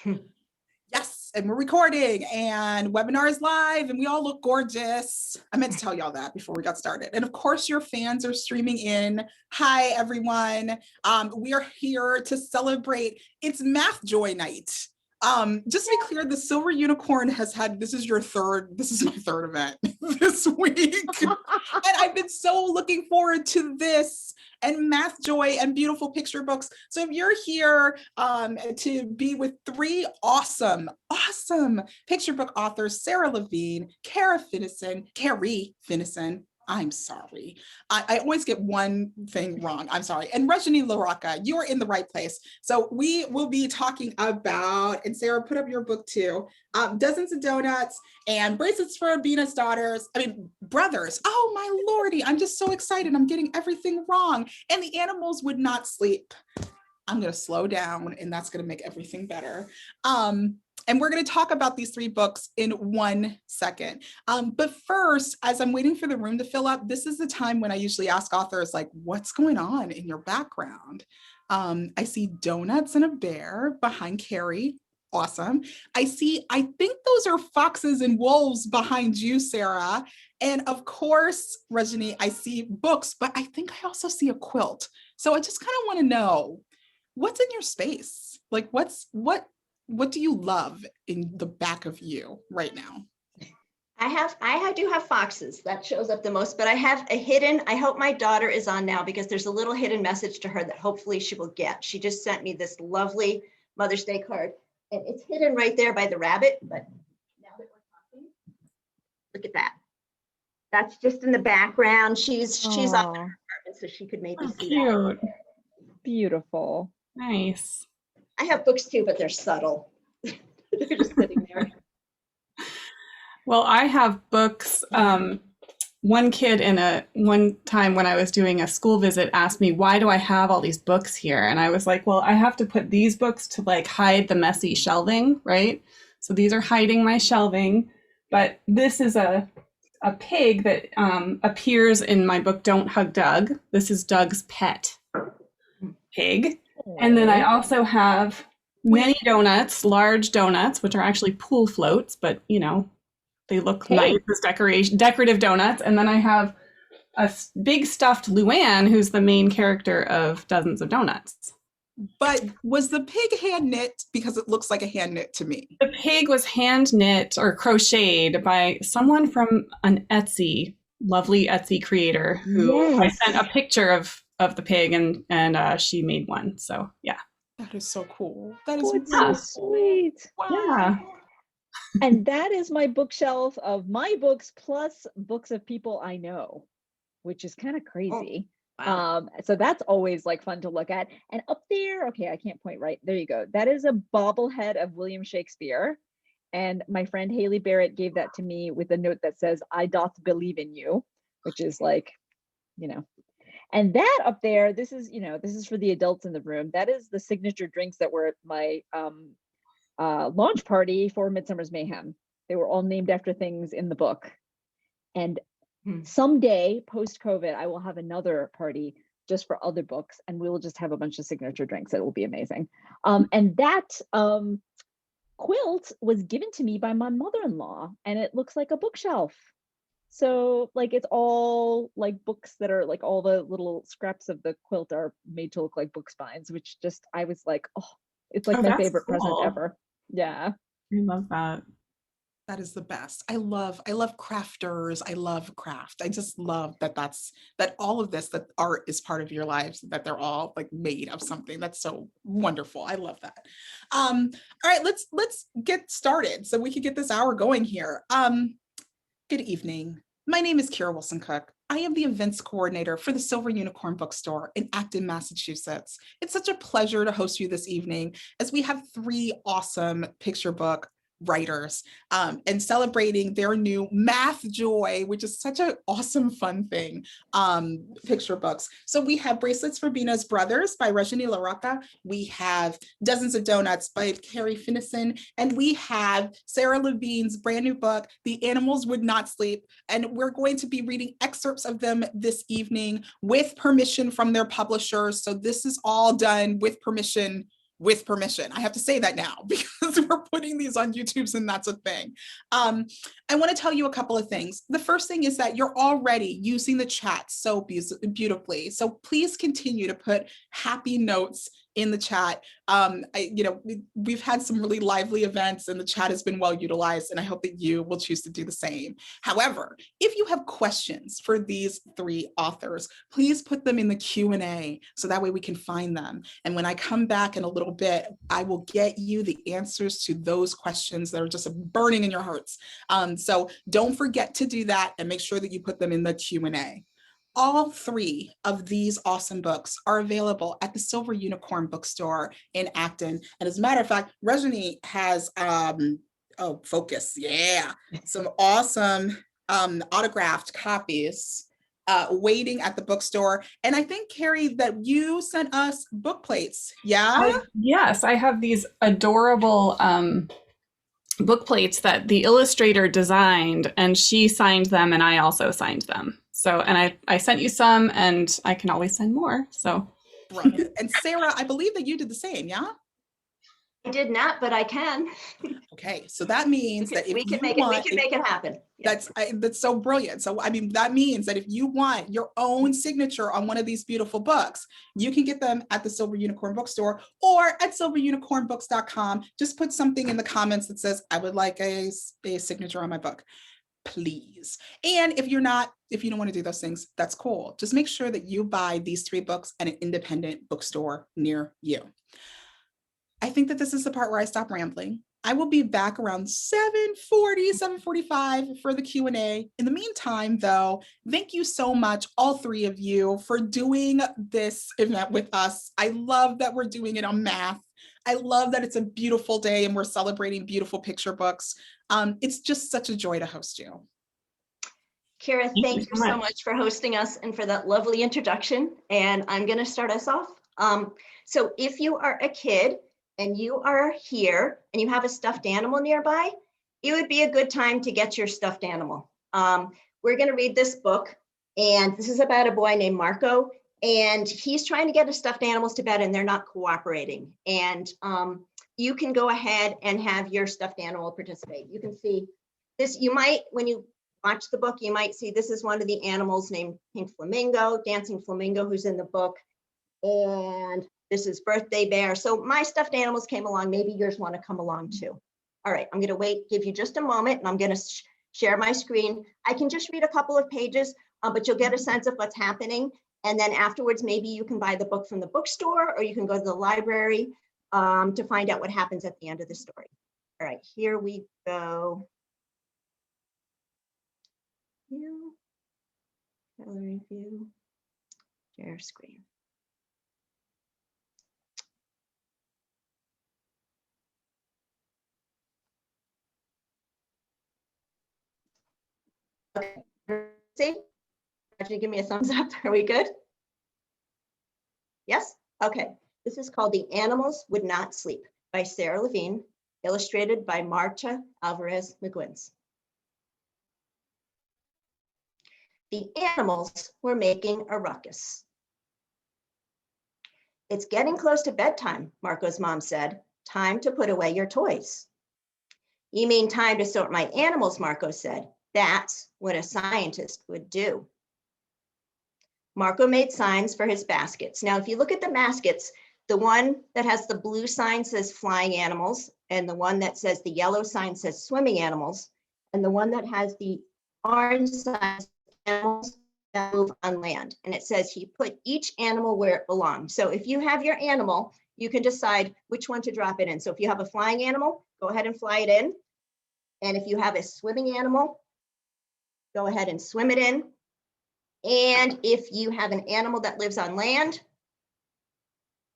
Yes, and we're recording and webinar is live and we all look gorgeous. I meant to tell y'all that before we got started. And of course, your fans are streaming in. Hi, everyone. We are here to celebrate. It's Math Joy Night. Just to be clear, the Silver Unicorn has had, this is my third event this week. And I've been so looking forward to this and Math Joy and beautiful picture books. So if you're here to be with three awesome picture book authors, Sara Levine, Carrie Finison, I'm sorry. I always get one thing wrong. I'm sorry. And Rajani LaRocca, you are in the right place. So we will be talking about, and Sara, put up your book too, Dozens of Doughnuts and Bracelets for Binas brothers. Oh my Lordy, I'm just so excited. I'm getting everything wrong. And the animals would not sleep. I'm going to slow down and that's going to make everything better. And we're going to talk about these three books in 1 second. But first, as I'm waiting for the room to fill up, this is the time when I usually ask authors, like, what's going on in your background? I see donuts and a bear behind Carrie. Awesome. I think those are foxes and wolves behind you, Sara. And of course, Rajani, I see books, but I think I also see a quilt. So I just kind of want to know, what's in your space? Like, what do you love in the back of you right now? I do have foxes. That shows up the most, but I have a hidden, I hope my daughter is on now because there's a little hidden message to her that hopefully she will get. She just sent me this lovely Mother's Day card and it's hidden right there by the rabbit, but now that we're talking, look at that. That's just in the background. She's off in her apartment, so she could maybe see cute. That. Beautiful. Nice. I have books too, but they're subtle. They're just sitting there. Well, I have books. One kid one time when I was doing a school visit asked me, why do I have all these books here? And I was like, well, I have to put these books to like hide the messy shelving, right? So these are hiding my shelving. But this is a pig that appears in my book, Don't Hug Doug. This is Doug's pet pig. And then I also have many donuts, large donuts, which are actually pool floats, but you know, they look nice as decorative donuts. And then I have a big stuffed Luann, who's the main character of Dozens of Doughnuts. But was the pig hand knit? Because it looks like a hand knit to me. The pig was hand knit or crocheted by someone from an lovely Etsy creator who I sent a picture of the pig and she made one. So yeah. That is so cool. That is so sweet. Wow. Yeah. And that is my bookshelf of my books plus books of people I know, which is kind of crazy. Oh, wow. So that's always like fun to look at. And up there, okay, I can't point right. There you go. That is a bobblehead of William Shakespeare. And my friend Haley Barrett gave that to me with a note that says, I doth believe in you, which is like, you know. And that up there, this is for the adults in the room. That is the signature drinks that were at my launch party for Midsummer's Mayhem. They were all named after things in the book. And someday, post-COVID, I will have another party just for other books, and we will just have a bunch of signature drinks. It will be amazing. And that quilt was given to me by my mother-in-law, and it looks like a bookshelf. So like it's all like books that are like all the little scraps of the quilt are made to look like book spines, which just I was like, oh, it's like my favorite present ever. Yeah. I love that. That is the best. I love crafters. I love craft. I just love that all of this, that art is part of your lives, that they're all like made of something. That's so wonderful. I love that. All right, let's get started so we can get this hour going here. Good evening. My name is Kira Wilson-Cook. I am the events coordinator for the Silver Unicorn Bookstore in Acton, Massachusetts. It's such a pleasure to host you this evening as we have three awesome picture book writers and celebrating their new Math Joy, which is such an awesome, fun thing, picture books. So we have Bracelets for Binas Brothers by Rajani LaRocca. We have Dozens of Doughnuts by Carrie Finison. And we have Sara Levine's brand new book, The Animals Would Not Sleep. And we're going to be reading excerpts of them this evening with permission from their publishers. So this is all done with permission. I have to say that now because are putting these on YouTube's, and that's a thing. I want to tell you a couple of things. The first thing is that you're already using the chat so beautifully. So please continue to put happy notes in the chat. We've had some really lively events and the chat has been well utilized, and I hope that you will choose to do the same. However, if you have questions for these three authors, please put them in the Q&A so that way we can find them. And when I come back in a little bit, I will get you the answers to those questions that are just burning in your hearts. So don't forget to do that and make sure that you put them in the Q&A. All three of these awesome books are available at the Silver Unicorn Bookstore in Acton. And as a matter of fact, Rajani has, focus, yeah, some awesome autographed copies waiting at the bookstore. And I think, Carrie, that you sent us book plates, yeah? Yes, I have these adorable book plates that the illustrator designed, and she signed them and I also signed them. So, and I sent you some, and I can always send more, so. Brilliant. And Sara, I believe that you did the same, yeah? I did not, but I can. Okay, so that means that if we can you make want, it happen. Yeah. That's so brilliant. So I mean, that means that if you want your own signature on one of these beautiful books, you can get them at the Silver Unicorn Bookstore or at silverunicornbooks.com. Just put something in the comments that says, I would like a signature on my book, please. And if you don't want to do those things, that's cool. Just make sure that you buy these three books at an independent bookstore near you. I think that this is the part where I stop rambling. I will be back around 7:40, 7:45 for the Q&A. In the meantime, though, thank you so much, all three of you, for doing this event with us. I love that we're doing it on math. I love that it's a beautiful day and we're celebrating beautiful picture books. It's just such a joy to host you. Kara, thank you so much for hosting us and for that lovely introduction. And I'm going to start us off. So if you are a kid and you are here and you have a stuffed animal nearby, it would be a good time to get your stuffed animal. We're going to read this book, and this is about a boy named Marco, and he's trying to get his stuffed animals to bed and they're not cooperating. And you can go ahead and have your stuffed animal participate. You can see this, you might, when you watch the book, you might see this is one of the animals named Pink Flamingo, Dancing Flamingo, who's in the book. And this is Birthday Bear. So my stuffed animals came along. Maybe yours want to come along too. All right, I'm going to give you just a moment, and I'm going to share my screen. I can just read a couple of pages, but you'll get a sense of what's happening. And then afterwards, maybe you can buy the book from the bookstore, or you can go to the library to find out what happens at the end of the story. All right, here we go. Gallery view, share screen. Okay, see? Actually, give me a thumbs up. Are we good? Yes? Okay. This is called The Animals Would Not Sleep by Sara Levine, illustrated by Marta Alvarez McGuinness. The animals were making a ruckus. It's getting close to bedtime, Marco's mom said. Time to put away your toys. You mean time to sort my animals, Marco said. That's what a scientist would do. Marco made signs for his baskets. Now, if you look at the baskets, the one that has the blue sign says flying animals, and the one that says the yellow sign says swimming animals, and the one that has the orange sign says animals that move on land. And it says he put each animal where it belongs. So if you have your animal, you can decide which one to drop it in. So if you have a flying animal, go ahead and fly it in. And if you have a swimming animal, go ahead and swim it in. And if you have an animal that lives on land,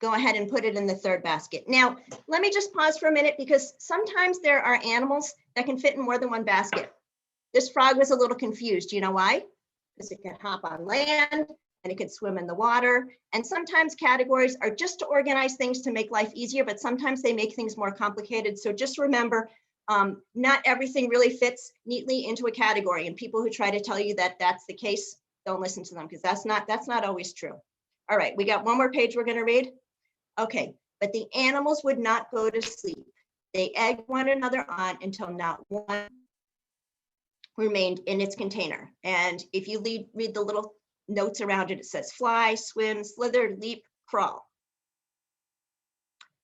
go ahead and put it in the third basket. Now, let me just pause for a minute, because sometimes there are animals that can fit in more than one basket. This frog was a little confused. Do you know why? Because it can hop on land and it can swim in the water. And sometimes categories are just to organize things to make life easier, but sometimes they make things more complicated. So just remember, not everything really fits neatly into a category, and people who try to tell you that that's the case, don't listen to them, because that's not always true. All right, we got one more page we're going to read. Okay, but the animals would not go to sleep. They egged one another on until not one remained in its container. And if you read the little notes around it, it says fly, swim, slither, leap, crawl.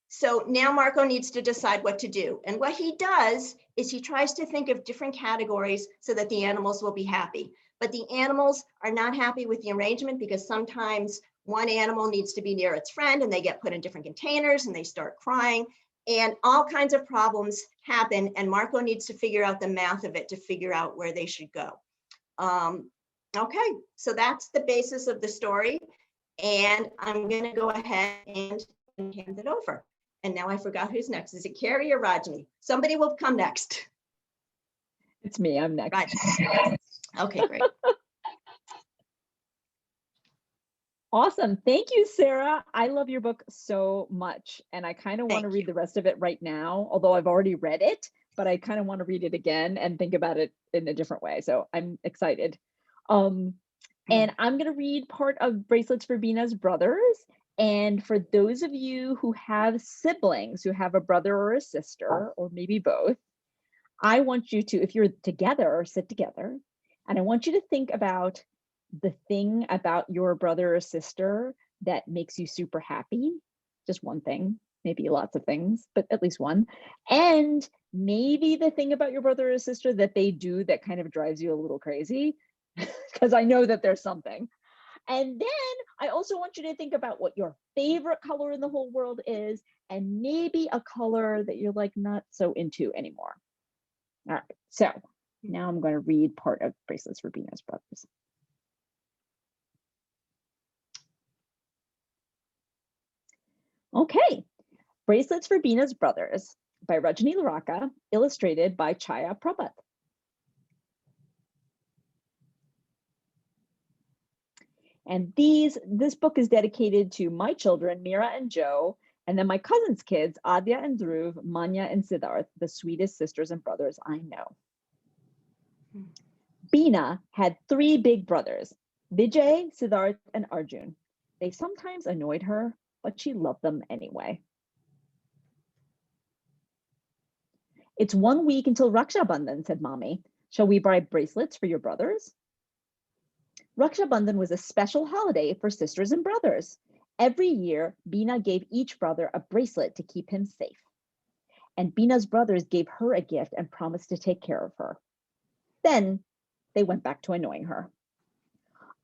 So now Marco needs to decide what to do. And what he does is he tries to think of different categories so that the animals will be happy. But the animals are not happy with the arrangement because sometimes one animal needs to be near its friend and they get put in different containers and they start crying and all kinds of problems happen. And Marco needs to figure out the math of it to figure out where they should go. Okay, so that's the basis of the story. And I'm going to go ahead and hand it over. And now I forgot who's next. Is it Carrie or Rajani? Somebody will come next. It's me, I'm next. Rajani. Okay, great. Awesome. Thank you, Sarah. I love your book so much. And I kind of want to read the rest of it right now, although I've already read it, but I kind of want to read it again and think about it in a different way. So I'm excited. And I'm going to read part of Bracelets for Bina's Brothers. And for those of you who have siblings, who have a brother or a sister, or maybe both, I want you to, if you're together, sit together. And I want you to think about the thing about your brother or sister that makes you super happy. Just one thing, maybe lots of things, but at least one. And maybe the thing about your brother or sister that they do that kind of drives you a little crazy, because I know that there's something. And then I also want you to think about what your favorite color in the whole world is, and maybe a color that you're like not so into anymore. All right, so now I'm going to read part of Bracelets for Bina's Brothers. Okay, Bracelets for Bina's Brothers by Rajani LaRocca, illustrated by Chaya Prabhat. And this book is dedicated to my children, Mira and Joe, and then my cousin's kids, Adya and Dhruv, Manya and Siddharth, the sweetest sisters and brothers I know. Bina had 3 big brothers, Vijay, Siddharth, and Arjun. They sometimes annoyed her, but she loved them anyway. It's 1 week until Raksha Bandhan, said Mommy. Shall we buy bracelets for your brothers? Raksha Bandhan was a special holiday for sisters and brothers. Every year, Bina gave each brother a bracelet to keep him safe. And Bina's brothers gave her a gift and promised to take care of her. Then they went back to annoying her.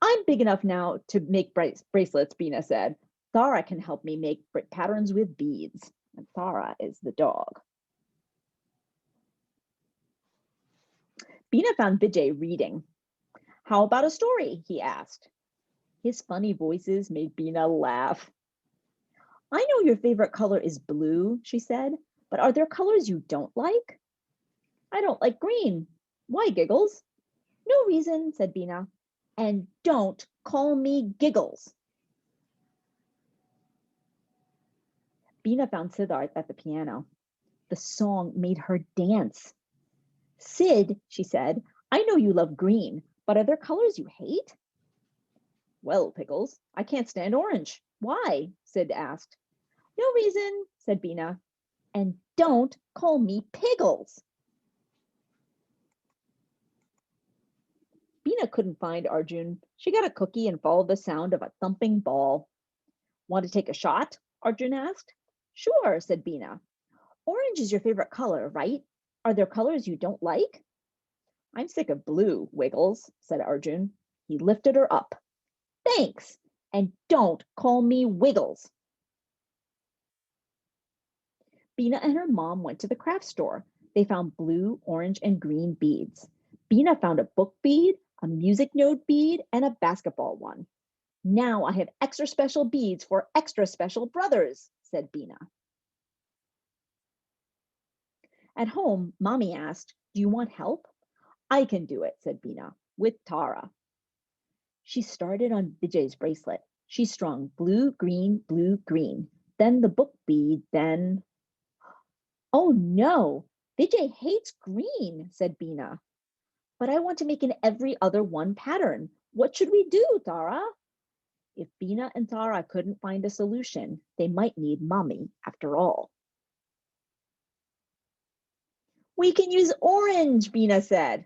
I'm big enough now to make bracelets, Bina said. Thara can help me make patterns with beads. And Thara is the dog. Bina found Vijay reading. How about a story? He asked. His funny voices made Bina laugh. I know your favorite color is blue, she said, but are there colors you don't like? I don't like green. Why, Giggles? No reason, said Bina. And don't call me Giggles. Bina found Siddharth at the piano. The song made her dance. Sid, she said, I know you love green, but are there colors you hate? Well, Pickles, I can't stand orange. Why? Sid asked. No reason, said Bina. And don't call me Pickles. Bina couldn't find Arjun. She got a cookie and followed the sound of a thumping ball. Want to take a shot? Arjun asked. Sure, said Bina. Orange is your favorite color, right? Are there colors you don't like? I'm sick of blue, Wiggles, said Arjun. He lifted her up. Thanks, and don't call me Wiggles. Bina and her mom went to the craft store. They found blue, orange, and green beads. Bina found a book bead, a music note bead, and a basketball one. Now I have extra special beads for extra special brothers, said Bina. At home, Mommy asked, do you want help? I can do it, said Bina, with Tara. She started on Vijay's bracelet. She strung blue, green, then the book bead, then... Oh no, Vijay hates green, said Bina. But I want to make an every other one pattern. What should we do, Tara? If Bina and Tara couldn't find a solution, they might need Mommy after all. We can use orange, Bina said.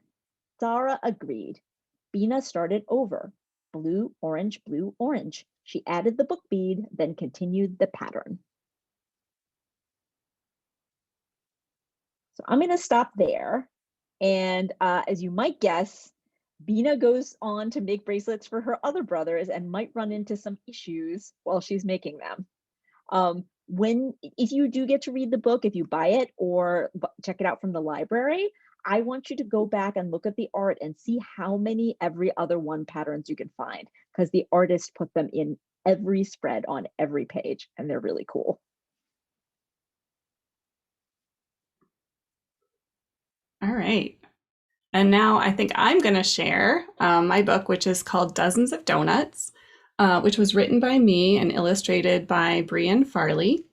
Sara agreed. Bina started over. Blue, orange, blue, orange. She added the book bead, then continued the pattern. So I'm going to stop there. And as you might guess, Bina goes on to make bracelets for her other brothers and might run into some issues while she's making them. If you do get to read the book, if you buy it or check it out from the library, I want you to go back and look at the art and see how many every other one patterns you can find, because the artist put them in every spread on every page, and they're really cool. All right. And now I think I'm going to share my book, which is called Dozens of Doughnuts, which was written by me and illustrated by Brian Farley.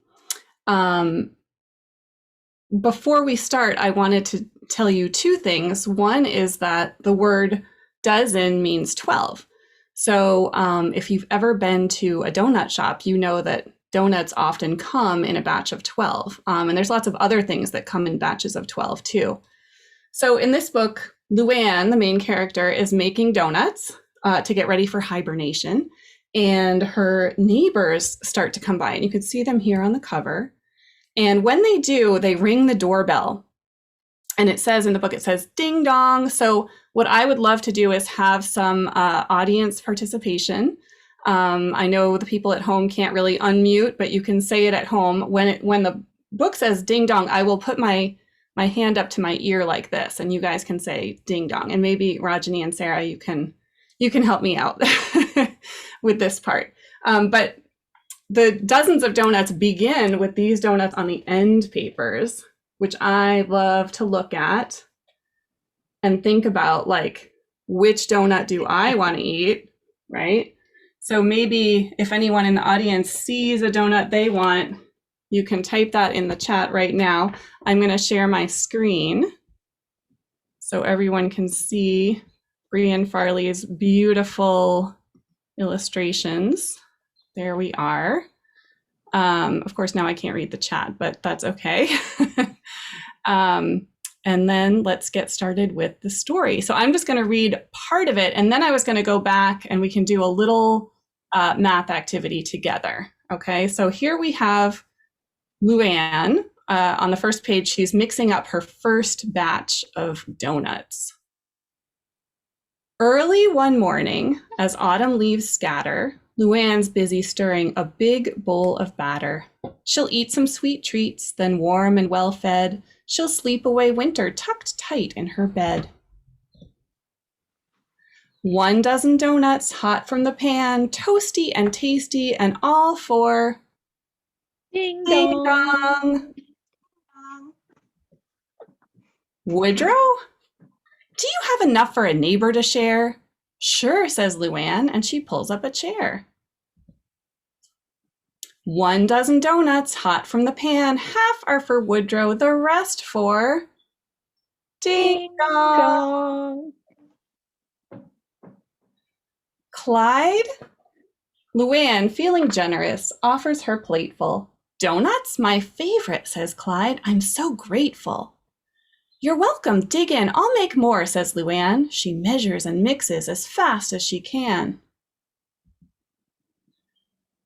Before we start, I wanted to tell you two things. One is that the word dozen means 12. So if you've ever been to a donut shop, you know that donuts often come in a batch of 12. And there's lots of other things that come in batches of 12 too. So in this book, Luann, the main character, is making donuts to get ready for hibernation. And her neighbors start to come by, and you can see them here on the cover. And when they do, they ring the doorbell. And it says in the book, it says, ding dong. So what I would love to do is have some audience participation. I know the people at home can't really unmute, but you can say it at home. When the book says ding dong, I will put my hand up to my ear like this, and you guys can say ding dong. And maybe Rajani and Sara, you can help me out with this part. But the Dozens of Doughnuts begin with these donuts on the end papers, which I love to look at and think about, like, which donut do I want to eat, right? So maybe if anyone in the audience sees a donut they want, you can type that in the chat right now. I'm going to share my screen so everyone can see Brian Farley's beautiful illustrations. There we are. Of course, now I can't read the chat, but that's okay. And then let's get started with the story. So I'm just going to read part of it, and then I was going to go back and we can do a little math activity together. Okay, so here we have Luann. On the first page, she's mixing up her first batch of donuts. Early one morning, as autumn leaves scatter, Luann's busy stirring a big bowl of batter. She'll eat some sweet treats, then warm and well-fed, she'll sleep away winter tucked tight in her bed. 1 dozen donuts hot from the pan, toasty and tasty, and all for Ding ding dong. Woodrow? Do you have enough for a neighbor to share? Sure, says Luann, and she pulls up a chair. 1 dozen donuts hot from the pan, half are for Woodrow, the rest for ding dong. Clyde? Luann, feeling generous, offers her plateful. Donuts? My favorite, says Clyde. I'm so grateful. You're welcome, dig in, I'll make more, says Luann. She measures and mixes as fast as she can.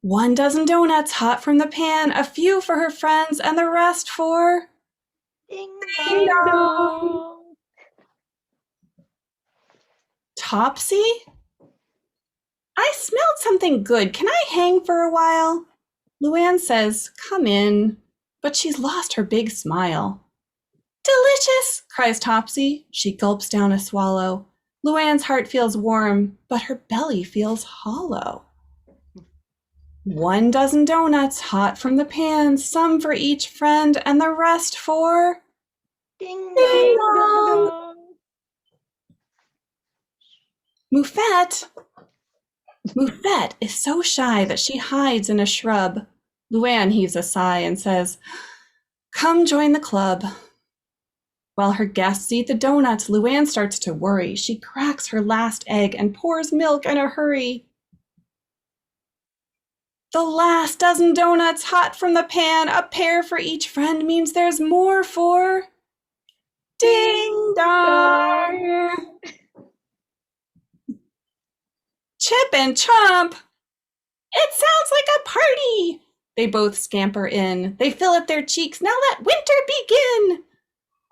1 dozen donuts hot from the pan, a few for her friends, and the rest for Ding ding dong. dong. Topsy? I smelled something good. Can I hang for a while? Luann says, come in, but she's lost her big smile. Delicious, cries Topsy. She gulps down a swallow. Luann's heart feels warm, but her belly feels hollow. 1 dozen donuts hot from the pan, some for each friend, and the rest for Ding ding dong. dong. Moufette is so shy that she hides in a shrub. Luann heaves a sigh and says, come join the club. While her guests eat the donuts, Luann starts to worry. She cracks her last egg and pours milk in a hurry. The last dozen donuts hot from the pan, a pair for each friend, means there's more for Ding dong. Chip and Chomp. It sounds like a party. They both scamper in. They fill up their cheeks. Now let winter begin.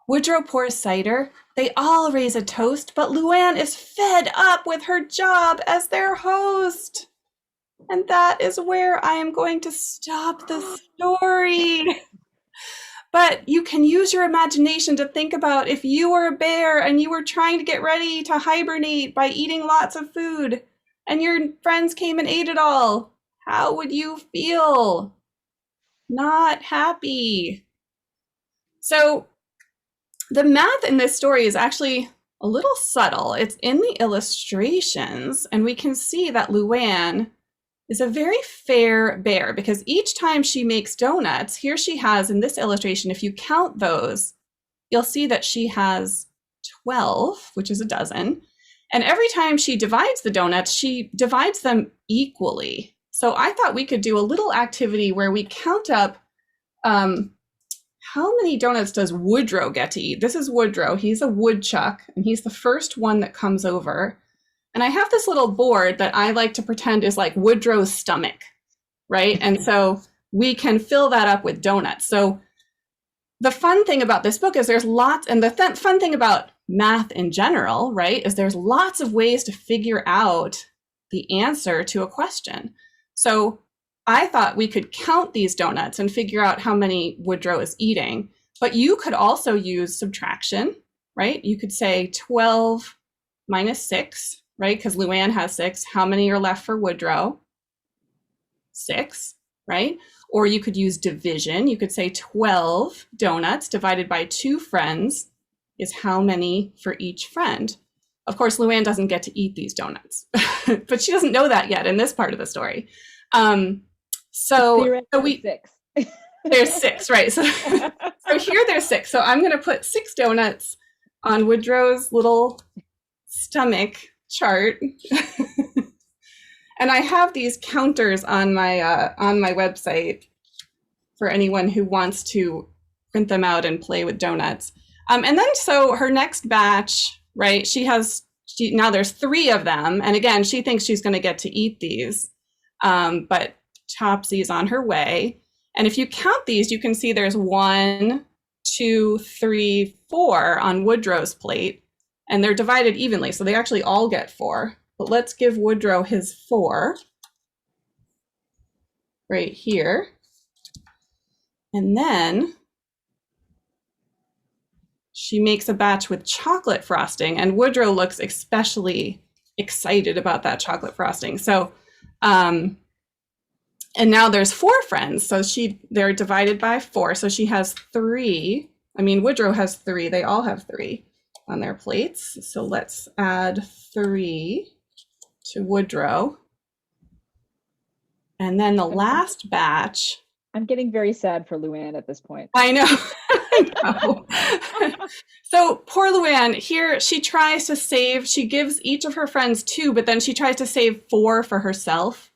Woodrow pours cider. They all raise a toast, but Luann is fed up with her job as their host. And that is where I am going to stop the story. But you can use your imagination to think about if you were a bear and you were trying to get ready to hibernate by eating lots of food and your friends came and ate it all. How would you feel? Not happy. So the math in this story is actually a little subtle. It's in the illustrations, and we can see that Luann is a very fair bear because each time she makes donuts, here she has in this illustration, if you count those, you'll see that she has 12, which is a dozen. And every time she divides the donuts, she divides them equally. So I thought we could do a little activity where we count up how many donuts does Woodrow get to eat? This is Woodrow. He's a woodchuck, and he's the first one that comes over. And I have this little board that I like to pretend is like Woodrow's stomach, right? And so we can fill that up with donuts. So the fun thing about this book is there's lots, and the fun thing about math in general, right, is there's lots of ways to figure out the answer to a question. So I thought we could count these donuts and figure out how many Woodrow is eating, but you could also use subtraction, right? You could say 12 minus 6, right? Because Luann has 6. How many are left for Woodrow? 6, right? Or you could use division. You could say 12 donuts divided by 2 friends is how many for each friend. Of course, Luann doesn't get to eat these donuts, but she doesn't know that yet in this part of the story. So we 6. There's 6, right? So here there's 6. So I'm going to put 6 donuts on Woodrow's little stomach chart, and I have these counters on my website for anyone who wants to print them out and play with donuts. And then so her next batch, right? Now there's 3 of them, and again she thinks she's going to get to eat these. But Topsy's on her way. And if you count these, you can see there's 1, 2, 3, 4 on Woodrow's plate, and they're divided evenly. So they actually all get 4. But let's give Woodrow his 4 right here. And then she makes a batch with chocolate frosting, and Woodrow looks especially excited about that chocolate frosting. So and now there's 4 friends, so they're divided by 4, so she has 3. I mean, Woodrow has 3. They all have 3 on their plates. So let's add 3 to Woodrow. And then the last batch. I'm getting very sad for Luann at this point. I know. I know. So poor Luann, here she tries to save, she gives each of her friends 2, but then she tries to save 4 for herself.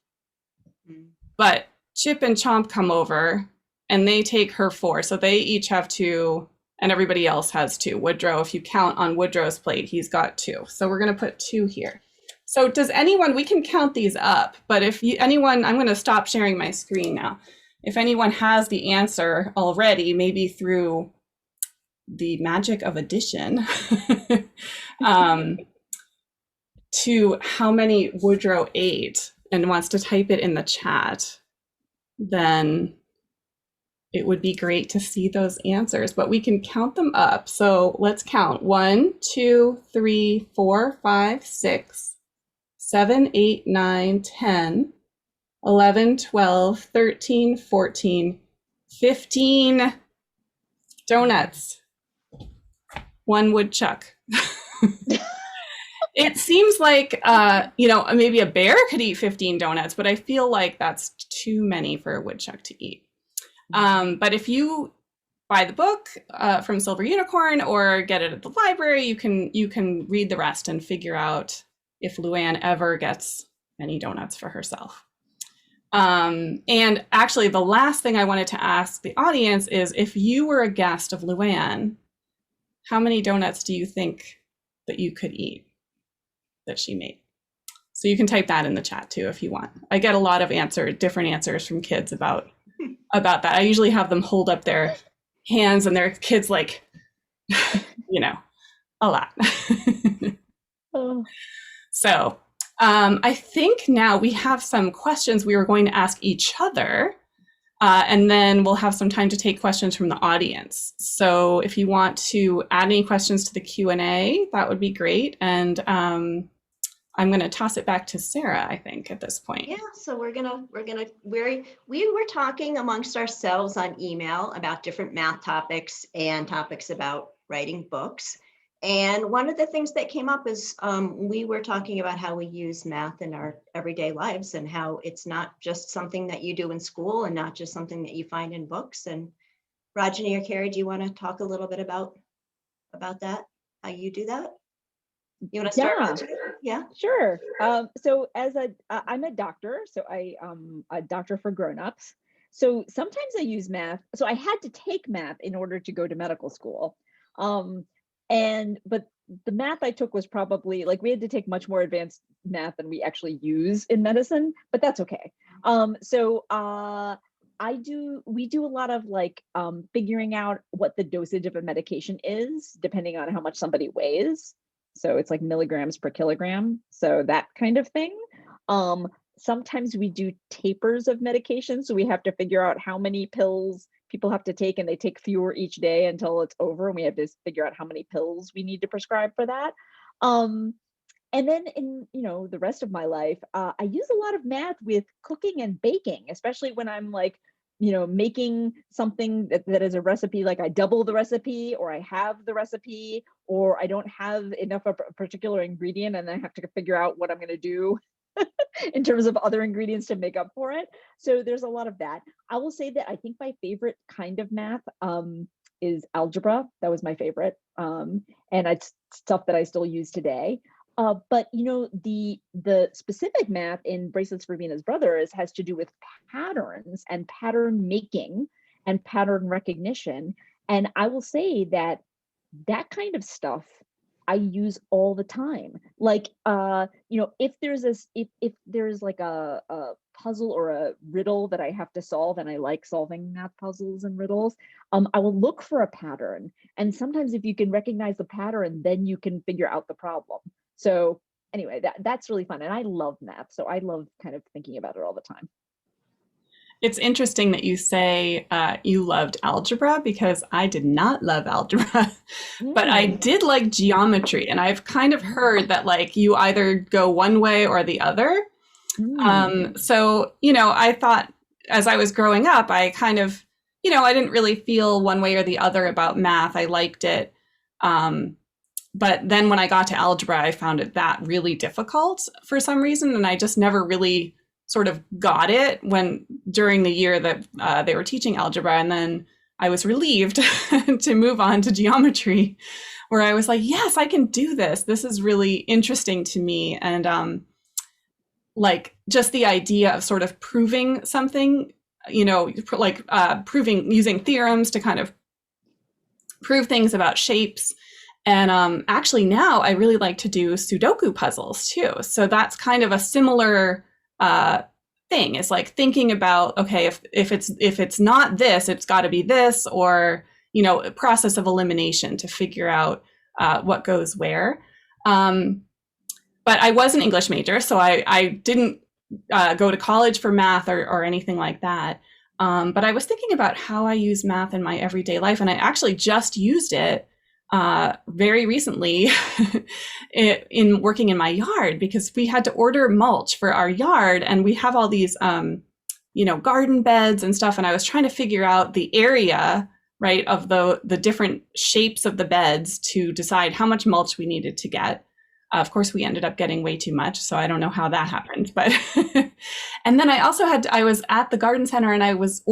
But Chip and Chomp come over and they take her 4. So they each have 2 and everybody else has 2. Woodrow, if you count on Woodrow's plate, he's got 2. So we're going to put 2 here. So does anyone, we can count these up, but if anyone, I'm going to stop sharing my screen now. If anyone has the answer already, maybe through the magic of addition, to how many Woodrow ate, and wants to type it in the chat, then it would be great to see those answers, but we can count them up. So let's count 1, 2, 3, 4, 5, 6, 7, 8, 9, 10, 11, 12, 13, 14, 15 donuts. 1 woodchuck. It seems like, maybe a bear could eat 15 donuts, but I feel like that's too many for a woodchuck to eat. But if you buy the book from Silver Unicorn or get it at the library, you can read the rest and figure out if Luann ever gets any donuts for herself. And actually, the last thing I wanted to ask the audience is if you were a guest of Luann how many donuts do you think that you could eat that she made? So you can type that in the chat too if you want. I get a lot of different answers from kids about that. I usually have them hold up their hands and their kids like, you know, a lot. Oh. So I think now we have some questions we were going to ask each other, and then we'll have some time to take questions from the audience. So if you want to add any questions to the Q&A, that would be great. And I'm going to toss it back to Sara, I think, at this point. Yeah, so we were talking amongst ourselves on email about different math topics and topics about writing books. And one of the things that came up is we were talking about how we use math in our everyday lives and how it's not just something that you do in school and not just something that you find in books. And Rajani or Carrie, do you want to talk a little bit about that, how you do that? You want to start? Yeah. Rajani? Yeah. Sure. So I'm a doctor, so I'm a doctor for grownups. So sometimes I use math. So I had to take math in order to go to medical school. But the math I took was probably like, we had to take much more advanced math than we actually use in medicine, but that's okay. We do a lot of like figuring out what the dosage of a medication is, depending on how much somebody weighs. So it's like milligrams per kilogram. So that kind of thing. Sometimes we do tapers of medication. So we have to figure out how many pills people have to take, and they take fewer each day until it's over. And we have to figure out how many pills we need to prescribe for that. And then in, the rest of my life, I use a lot of math with cooking and baking, especially when I'm like, making something that is a recipe, like I double the recipe, or I have the recipe, or I don't have enough of a particular ingredient and I have to figure out what I'm going to do in terms of other ingredients to make up for it. So there's a lot of that. I will say that I think my favorite kind of math is algebra. That was my favorite. And it's stuff that I still use today. But the specific math in Bracelets for Binas Brothers has to do with patterns and pattern making and pattern recognition. And I will say that kind of stuff I use all the time. Like, if there's like a puzzle or a riddle that I have to solve, and I like solving math puzzles and riddles, I will look for a pattern. And sometimes if you can recognize the pattern, then you can figure out the problem. So anyway, that's really fun. And I love math. So I love kind of thinking about it all the time. It's interesting that you say you loved algebra, because I did not love algebra, but I did like geometry. And I've kind of heard that like you either go one way or the other. So, I thought as I was growing up, I kind of, I didn't really feel one way or the other about math. I liked it. But then when I got to algebra, I found that really difficult for some reason. And I just never really sort of got it during the year that they were teaching algebra. And then I was relieved to move on to geometry, where I was like, yes, I can do this. This is really interesting to me. And like just the idea of sort of proving something, proving using theorems to kind of prove things about shapes. And actually now I really like to do Sudoku puzzles too. So that's kind of a similar thing. It's like thinking about, okay, if it's not this, it's got to be this, or a process of elimination to figure out what goes where. But I was an English major, so I didn't go to college for math or anything like that. But I was thinking about how I use math in my everyday life, and I actually just used it very recently in working in my yard, because we had to order mulch for our yard, and we have all these garden beds and stuff, and I was trying to figure out the area, right, of the different shapes of the beds to decide how much mulch we needed to get. Of course, we ended up getting way too much, so I don't know how that happened. But and then I was at the garden center, and I was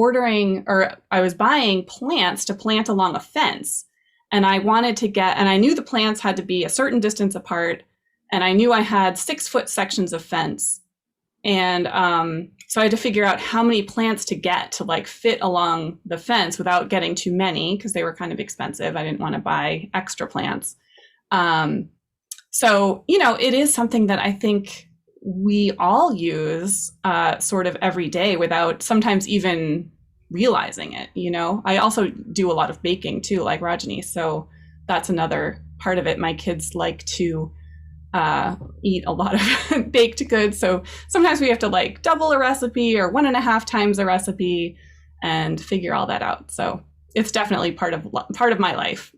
buying plants to plant along a fence. And I wanted to and I knew the plants had to be a certain distance apart. And I knew I had 6-foot sections of fence. And So I had to figure out how many plants to get to like fit along the fence without getting too many, because they were kind of expensive. I didn't want to buy extra plants. So, you know, it is something that I think we all use sort of every day without sometimes even realizing it. You know, I also do a lot of baking too, like Rajani. So that's another part of it. My kids like to eat a lot of baked goods. So sometimes we have to like double a recipe or 1.5 times a recipe and figure all that out. So it's definitely part of my life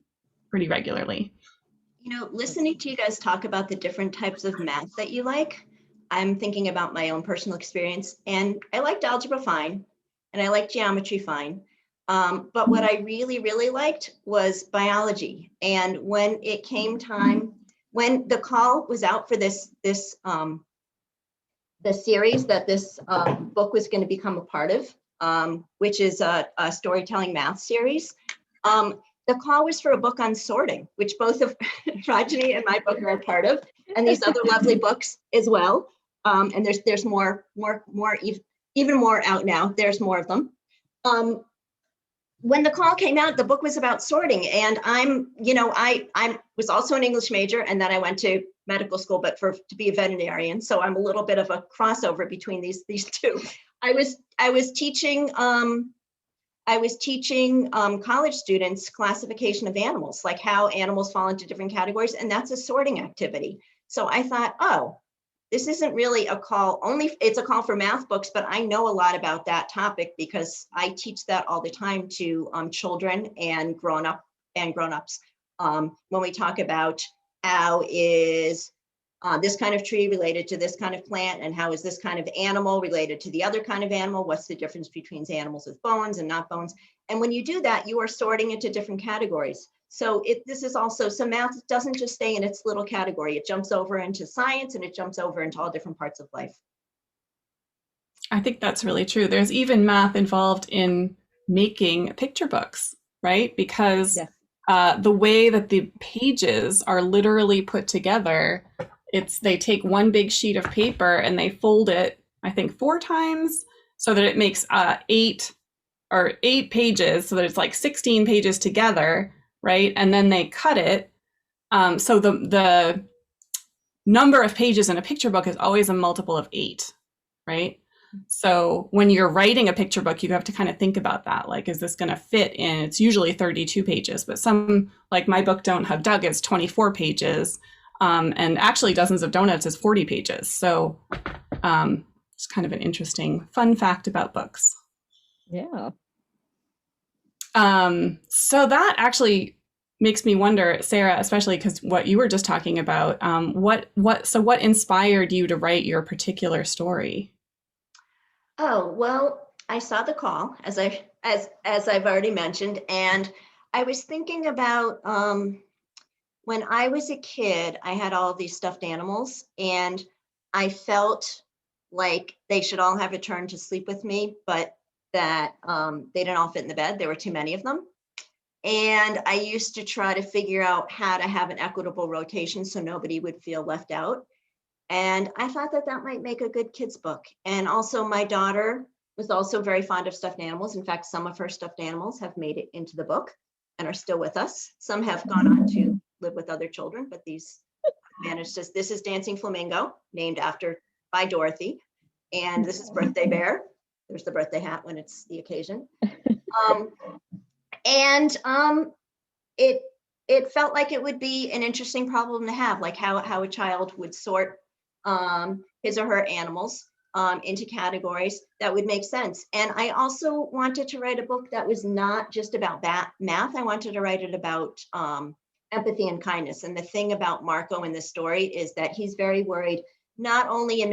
pretty regularly. You know, listening to you guys talk about the different types of math that you like, I'm thinking about my own personal experience, and I liked algebra fine, and I liked geometry fine. But what I really, really liked was biology. And when it came time, when the call was out for the series that this book was going to become a part of, which is a storytelling math series, the call was for a book on sorting, which both of Rajani and my book are a part of, and these other lovely books as well. And there's more, even more out now. There's more of them. When the call came out, the book was about sorting, and I was also an English major, and then I went to medical school, but to be a veterinarian. So I'm a little bit of a crossover between these two. I was teaching college students classification of animals, like how animals fall into different categories, and that's a sorting activity. So I thought, oh, this isn't really a call, it's a call for math books, but I know a lot about that topic because I teach that all the time to children and grown-ups. When we talk about how is this kind of tree related to this kind of plant, and how is this kind of animal related to the other kind of animal? What's the difference between animals with bones and not bones? And when you do that, you are sorting into different categories. So this is also, so math doesn't just stay in its little category. It jumps over into science, and it jumps over into all different parts of life. I think that's really true. There's even math involved in making picture books, right? Because the way that the pages are literally put together, they take one big sheet of paper and they fold it, I think 4 times, so that it makes 8 pages, so that it's like 16 pages together, right? And then they cut it. So the number of pages in a picture book is always a multiple of 8, right? So when you're writing a picture book, you have to kind of think about that. Like, is this going to fit in? It's usually 32 pages, but some, like my book, Don't Hug Doug, is 24 pages. And actually Dozens of Doughnuts is 40 pages. So it's kind of an interesting fun fact about books. Yeah. So that actually makes me wonder, Sara, especially because what you were just talking about, what inspired you to write your particular story? Oh, well, I saw the call, as I've already mentioned, and I was thinking about when I was a kid, I had all of these stuffed animals, and I felt like they should all have returned to sleep with me, but that they didn't all fit in the bed. There were too many of them. And I used to try to figure out how to have an equitable rotation so nobody would feel left out. And I thought that might make a good kids book. And also my daughter was also very fond of stuffed animals. In fact, some of her stuffed animals have made it into the book and are still with us. Some have gone on to live with other children, but these managed to. This is Dancing Flamingo, named by Dorothy. And this is Birthday Bear. There's the birthday hat when it's the occasion. It felt like it would be an interesting problem to have, like how a child would sort his or her animals into categories that would make sense. And I also wanted to write a book that was not just about math. I wanted to write it about empathy and kindness. And the thing about Marco in this story is that he's very worried, not only in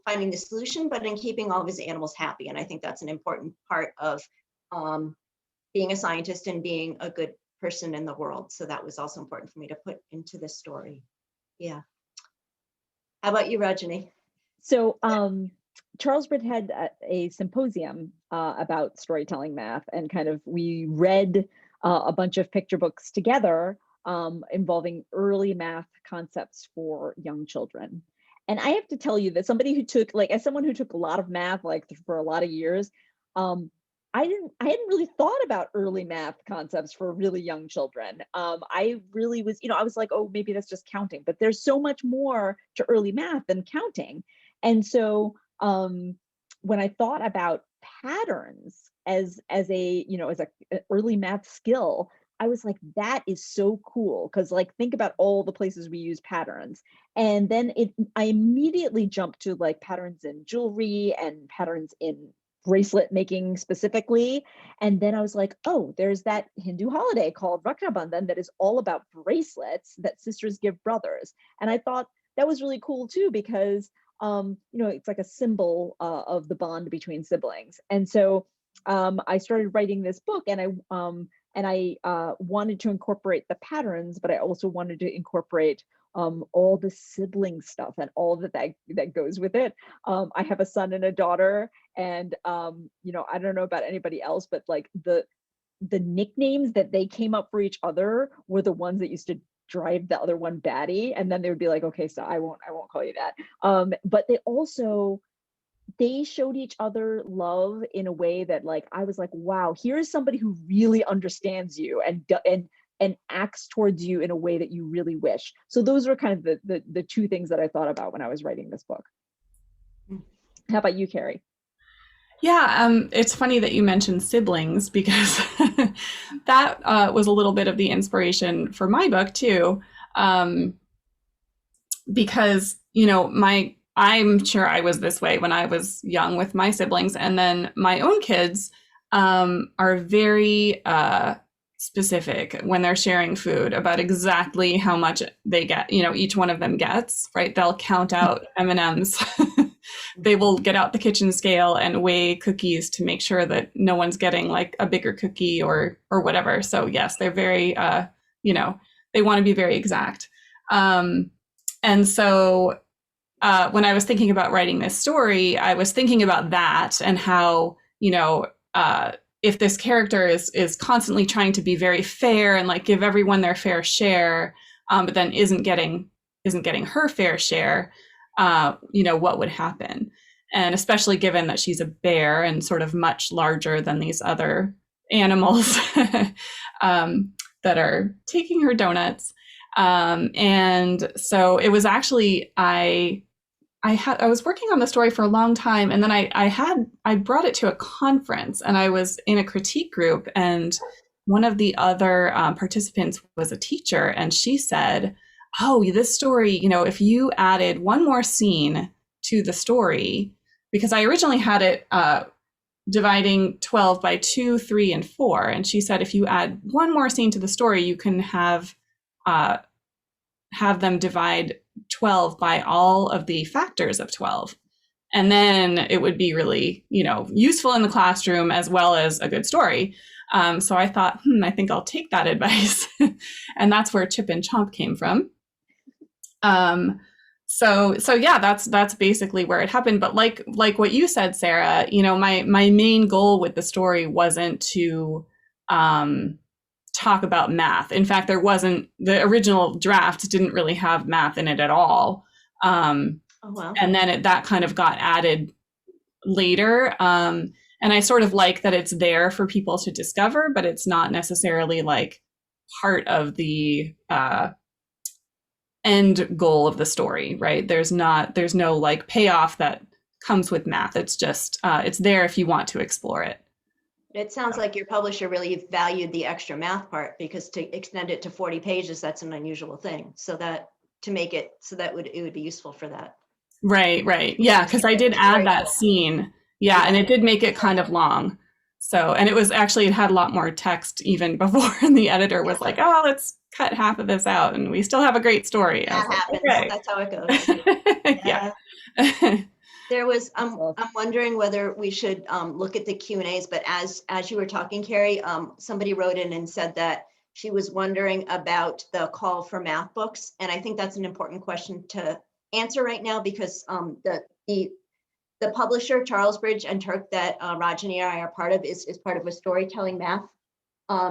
finding the solution, but in keeping all of his animals happy. And I think that's an important part of being a scientist and being a good person in the world. So that was also important for me to put into this story. Yeah. How about you, Rajani? So Charles Britt had a symposium about storytelling math, and we read a bunch of picture books together involving early math concepts for young children. And I have to tell you that somebody who took, like, as someone who took a lot of math, like for a lot of years, I hadn't really thought about early math concepts for really young children. I really was, I was like, oh, maybe that's just counting, but there's so much more to early math than counting. And so when I thought about patterns as a early math skill, I was like, that is so cool. Cause like, think about all the places we use patterns. And then I immediately jumped to like patterns in jewelry and patterns in bracelet making specifically. And then I was like, oh, there's that Hindu holiday called Raksha Bandhan that is all about bracelets that sisters give brothers. And I thought that was really cool too, because it's like a symbol of the bond between siblings. And so I started writing this book, and I wanted to incorporate the patterns, but I also wanted to incorporate all the sibling stuff and all that goes with it. I have a son and a daughter, and I don't know about anybody else, but like the nicknames that they came up for each other were the ones that used to drive the other one batty, and then they would be like, okay, so I won't call you that. But they showed each other love in a way that, like, I was like, wow, here's somebody who really understands you and acts towards you in a way that you really wish. So those were kind of the two things that I thought about when I was writing this book. How about you, Carrie? Yeah, it's funny that you mentioned siblings, because that was a little bit of the inspiration for my book too. Because, I'm sure I was this way when I was young with my siblings, and then my own kids are very specific when they're sharing food about exactly how much they get, each one of them gets, right? They'll count out M&Ms. They will get out the kitchen scale and weigh cookies to make sure that no one's getting like a bigger cookie or whatever. So yes, they're very, they want to be very exact. And so when I was thinking about writing this story, I was thinking about that and how, if this character is constantly trying to be very fair and like give everyone their fair share, but then isn't getting her fair share, what would happen? And especially given that she's a bear and sort of much larger than these other animals that are taking her donuts. And so it was actually, I was working on the story for a long time, and then I brought it to a conference, and I was in a critique group, and one of the other participants was a teacher, and she said, oh, this story, if you added one more scene to the story, because I originally had it dividing 12 by 2, 3, and 4. And she said, if you add one more scene to the story, you can have them divide 12 by all of the factors of 12. And then it would be really, useful in the classroom as well as a good story. So I thought, I think I'll take that advice. And that's where Chip and Chomp came from. So yeah, that's basically where it happened. But like what you said, Sarah, my main goal with the story wasn't to talk about math. In fact, the original draft didn't really have math in it at all. Oh, wow. And then that kind of got added later. And I sort of like that it's there for people to discover, but it's not necessarily like part of the end goal of the story, right? There's no like payoff that comes with math. It's just, it's there if you want to explore it. It sounds like your publisher really valued the extra math part, because to extend it to 40 pages, that's an unusual thing. So that to make it so that it would be useful for that. Right. Yeah, because I did add that scene. Yeah, and it did make it kind of long. So, and it had a lot more text even before, and the editor was like, oh, let's cut half of this out and we still have a great story. That happens. Okay. That's how it goes. Yeah. There was, I'm wondering whether we should look at the Q&As, but as you were talking, Carrie, somebody wrote in and said that she was wondering about the call for math books. And I think that's an important question to answer right now, because the publisher, Charles Bridge and Turk, that Rajani and I are part of, is part of a storytelling math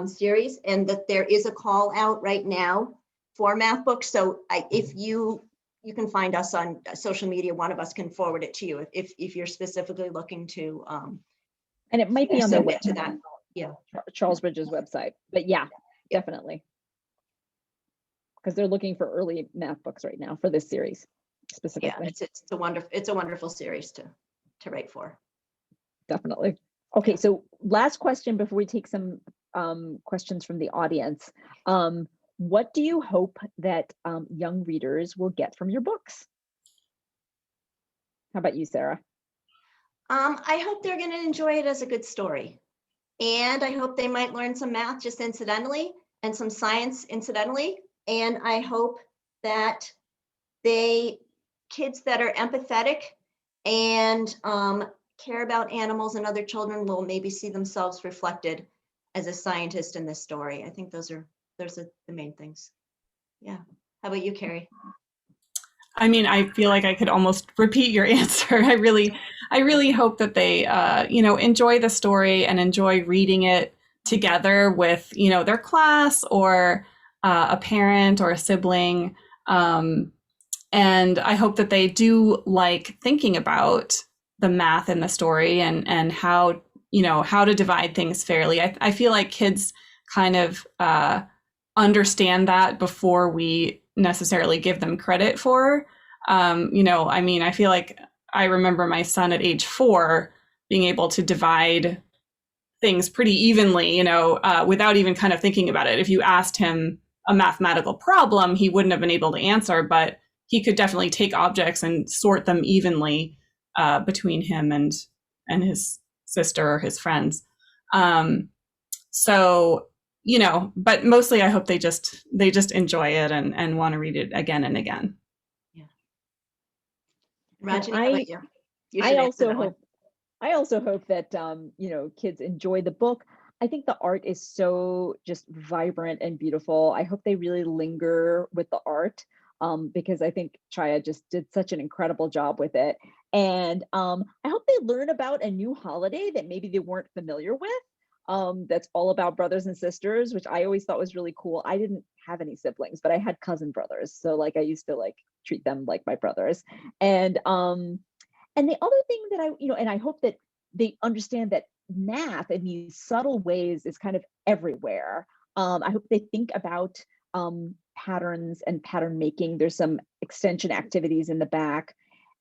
series, and that there is a call out right now for math books. So if you you can find us on social media. One of us can forward it to you if you're specifically looking to And it might be on their send it to website, that. Yeah. Charles Bridges website. But yeah, definitely. Because they're looking for early math books right now for this series Yeah, specifically. it's a wonderful series to write for. Definitely. Okay, so last question before we take some questions from the audience. What do you hope that young readers will get from your books? How about you, Sarah? I hope they're going to enjoy it as a good story. And I hope they might learn some math just incidentally and some science incidentally. And I hope that kids that are empathetic and care about animals and other children will maybe see themselves reflected as a scientist in this story. I think those are the main things. Yeah. How about you, Carrie? I mean, I feel like I could almost repeat your answer. I really hope that they, enjoy the story and enjoy reading it together with, their class or a parent or a sibling. And I hope that they do like thinking about the math in the story and how, how to divide things fairly. I feel like kids kind of understand that before we necessarily give them credit for. I feel like I remember my son at age 4 being able to divide things pretty evenly, without even kind of thinking about it. If you asked him a mathematical problem, he wouldn't have been able to answer, but he could definitely take objects and sort them evenly between him and his sister or his friends. But mostly I hope they just enjoy it and want to read it again and again. Yeah. Rajani, how about you? I also hope that kids enjoy the book. I think the art is so just vibrant and beautiful. I hope they really linger with the art because I think Chaya just did such an incredible job with it. And I hope they learn about a new holiday that maybe they weren't familiar with. That's all about brothers and sisters, which I always thought was really cool. I didn't have any siblings, but I had cousin brothers. So like I used to like treat them like my brothers. And the other thing that and I hope that they understand that math in these subtle ways is kind of everywhere. I hope they think about patterns and pattern making. There's some extension activities in the back.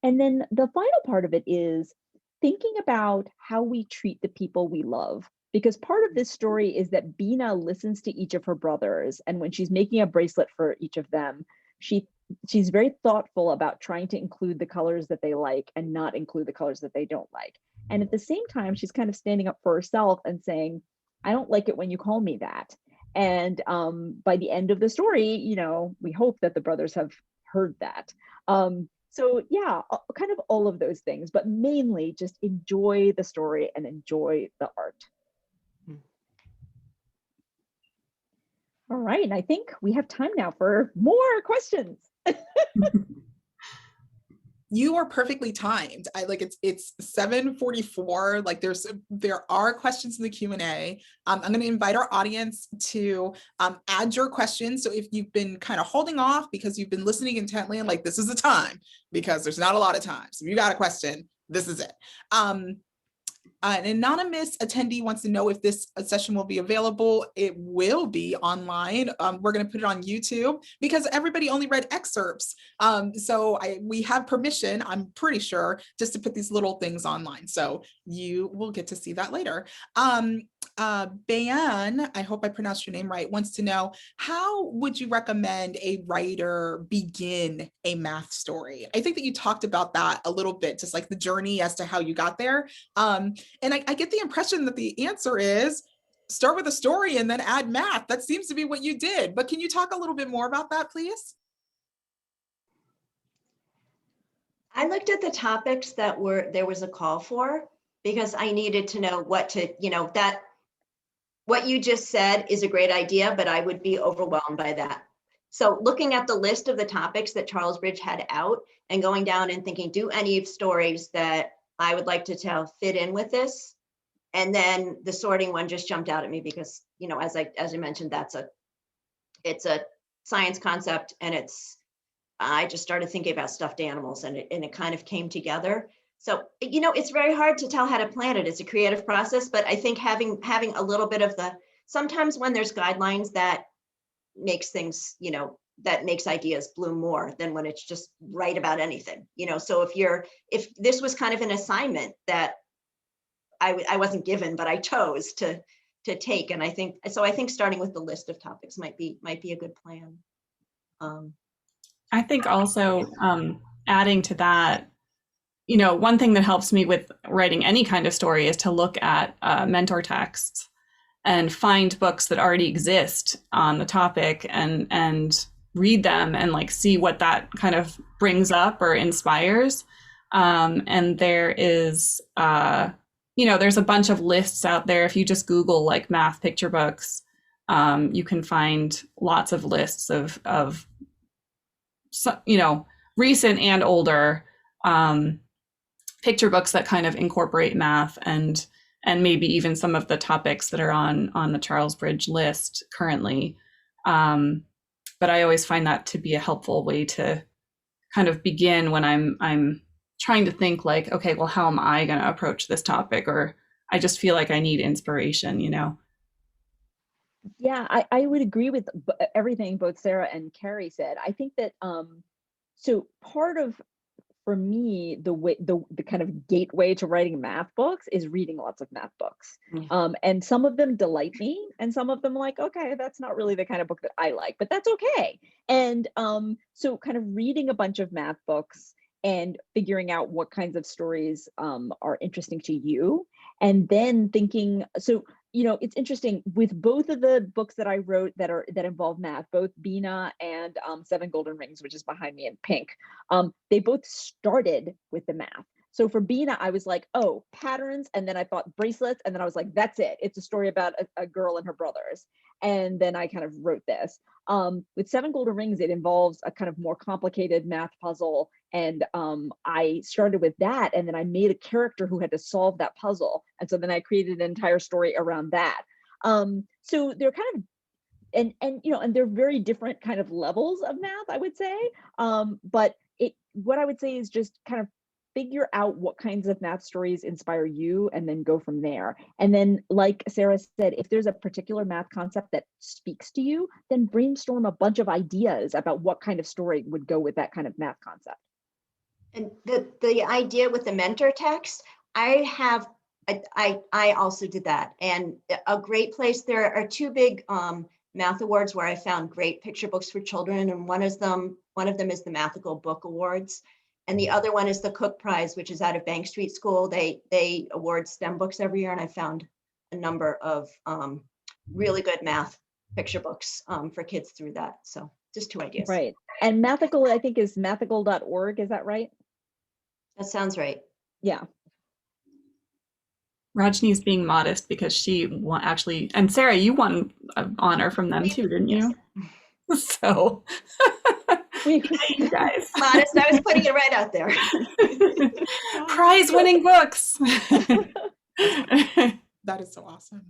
And then the final part of it is thinking about how we treat the people we love. Because part of this story is that Bina listens to each of her brothers. And when she's making a bracelet for each of them, she's very thoughtful about trying to include the colors that they like and not include the colors that they don't like. And at the same time, she's kind of standing up for herself and saying, I don't like it when you call me that. And by the end of the story, we hope that the brothers have heard that. So yeah, kind of all of those things, but mainly just enjoy the story and enjoy the art. All right, and I think we have time now for more questions. You are perfectly timed. It's 7:44. Like there are questions in the Q&A. I'm going to invite our audience to add your questions. So if you've been kind of holding off because you've been listening intently and like, this is the time, because there's not a lot of time. So if you got a question, this is it. An anonymous attendee wants to know if this session will be available. It will be online. We're going to put it on YouTube because everybody only read excerpts. So we have permission, I'm pretty sure, just to put these little things online. So you will get to see that later. Bayan, I hope I pronounced your name right, wants to know, how would you recommend a writer begin a math story? I think that you talked about that a little bit, just like the journey as to how you got there. And I get the impression that the answer is start with a story and then add math. That seems to be what you did. But can you talk a little bit more about that, please? I looked at the topics that there was a call for, because I needed to know what you just said is a great idea, but I would be overwhelmed by that. So looking at the list of the topics that Charles Bridge had out and going down and thinking, do any of stories that I would like to tell fit in with this? And then the sorting one just jumped out at me because, as I mentioned, it's a science concept and it's I just started thinking about stuffed animals, and it kind of came together. So, it's very hard to tell how to plan it. It's a creative process, but I think having a little bit of sometimes when there's guidelines, that makes things, that makes ideas bloom more than when it's just write about anything, so if this was kind of an assignment that I wasn't given, but I chose to take. And I think starting with the list of topics might be a good plan. I think also adding to that, one thing that helps me with writing any kind of story is to look at mentor texts and find books that already exist on the topic and read them and like see what that kind of brings up or inspires. And there is, there's a bunch of lists out there. If you just Google like math picture books, you can find lots of lists of recent and older picture books that kind of incorporate math and maybe even some of the topics that are on the Charles Bridge list currently. But I always find that to be a helpful way to kind of begin when I'm trying to think like, okay, well, how am I going to approach this topic? Or I just feel like I need inspiration, Yeah, I would agree with everything both Sarah and Carrie said. I think that so part of, for me, the kind of gateway to writing math books is reading lots of math books. And some of them delight me, and some of them like, okay, that's not really the kind of book that I like, but that's okay. And so kind of reading a bunch of math books and figuring out what kinds of stories are interesting to you, and then thinking, so it's interesting with both of the books that I wrote that involve math, both Bina and 7 Golden Rings, which is behind me in pink. They both started with the math. So for Bina, I was like, oh, patterns, and then I thought bracelets, and then I was like, that's it. It's a story about a girl and her brothers. And then I kind of wrote this. With 7 Golden Rings, it involves a kind of more complicated math puzzle. And I started with that, and then I made a character who had to solve that puzzle. And so then I created an entire story around that. So they're kind of, and they're very different kind of levels of math, I would say. But what I would say is just kind of figure out what kinds of math stories inspire you and then go from there. And then, like Sarah said, if there's a particular math concept that speaks to you, then brainstorm a bunch of ideas about what kind of story would go with that kind of math concept. And the idea with the mentor text, I also did that. And a great place, there are 2 big math awards where I found great picture books for children. And one of them is the Mathical Book Awards. And the other one is the Cook Prize, which is out of Bank Street School. They award STEM books every year. And I found a number of really good math picture books for kids through that. So just 2 ideas. Right. And Mathical, I think, is mathical.org. Is that right? That sounds right. Yeah. Rajani's being modest because she actually, and Sarah, you won an honor from them too, didn't you? Yes. So, you guys. Modest, I was putting it right out there. Prize-winning books. That is so awesome.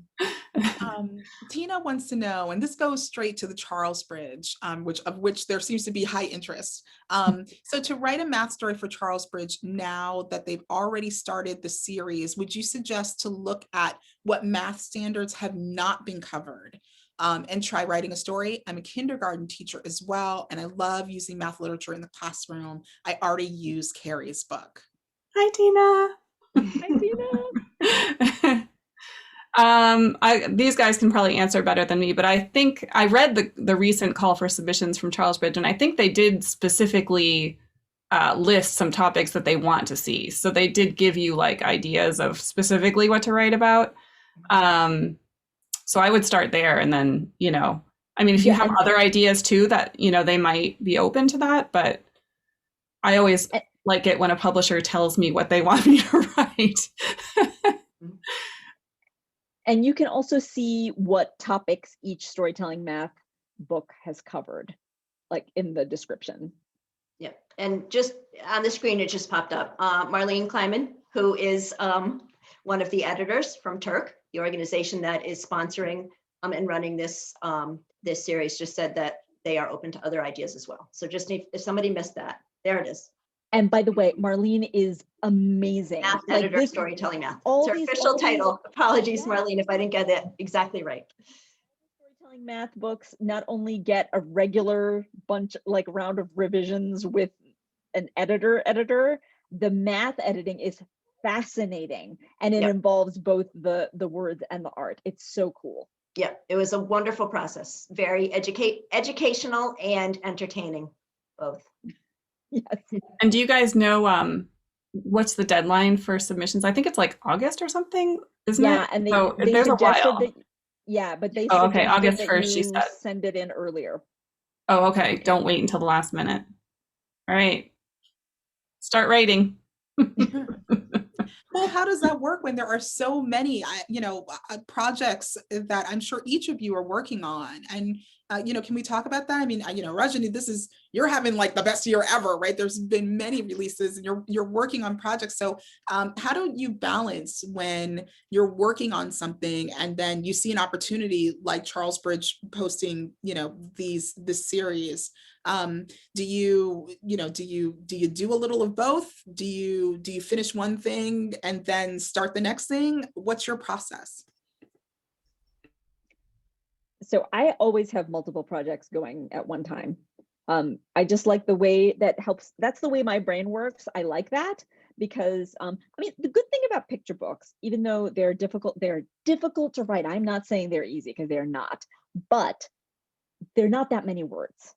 Tina wants to know, and this goes straight to the Charles Bridge, which there seems to be high interest. So to write a math story for Charles Bridge, now that they've already started the series, would you suggest to look at what math standards have not been covered and try writing a story? I'm a kindergarten teacher as well, and I love using math literature in the classroom. I already use Carrie's book. Hi, Tina. Hi, Tina. These guys can probably answer better than me, but I think I read the recent call for submissions from Charles Bridge, and I think they did specifically list some topics that they want to see. So they did give you like ideas of specifically what to write about. So I would start there, and then, if you have other ideas too, that, they might be open to that, but I always like it when a publisher tells me what they want me to write. And you can also see what topics each storytelling math book has covered, like in the description. Yeah, and just on the screen, it just popped up. Marlene Kleiman, who is one of the editors from Turk, the organization that is sponsoring and running this this series, just said that they are open to other ideas as well. So just if somebody missed that, there it is. And by the way, Marlene is amazing. Math Like editor, this, storytelling math. all It's our these- official all these- title. Apologies, Yeah. Marlene, if I didn't get that exactly right. storytelling math books not only get a regular bunch, like round of revisions with an editor, the math editing is fascinating, and it Yep. involves both the words and the art. It's so cool. Yeah, it was a wonderful process. Very educational and entertaining, both. Yes. And do you guys know what's the deadline for submissions? I think it's like August or something, isn't Yeah, it? and So they there's a suggested while. that, yeah, but they Oh, okay, suggested August that 1st, she you said. send it in earlier. Oh, okay. Don't wait until the last minute. All right. Start writing. Well, how does that work when there are so many, projects that I'm sure each of you are working on? And, can we talk about that? I mean, Rajani, you're having like the best year ever, right? There's been many releases and you're working on projects. So how do you balance when you're working on something and then you see an opportunity like Charles Bridge posting, this series? Do you do a little of both? Do you finish one thing and then start the next thing? What's your process? So I always have multiple projects going at one time. I just like the way that helps. That's the way my brain works. I like that because, the good thing about picture books, even though they're difficult to write. I'm not saying they're easy, because they're not, but they're not that many words.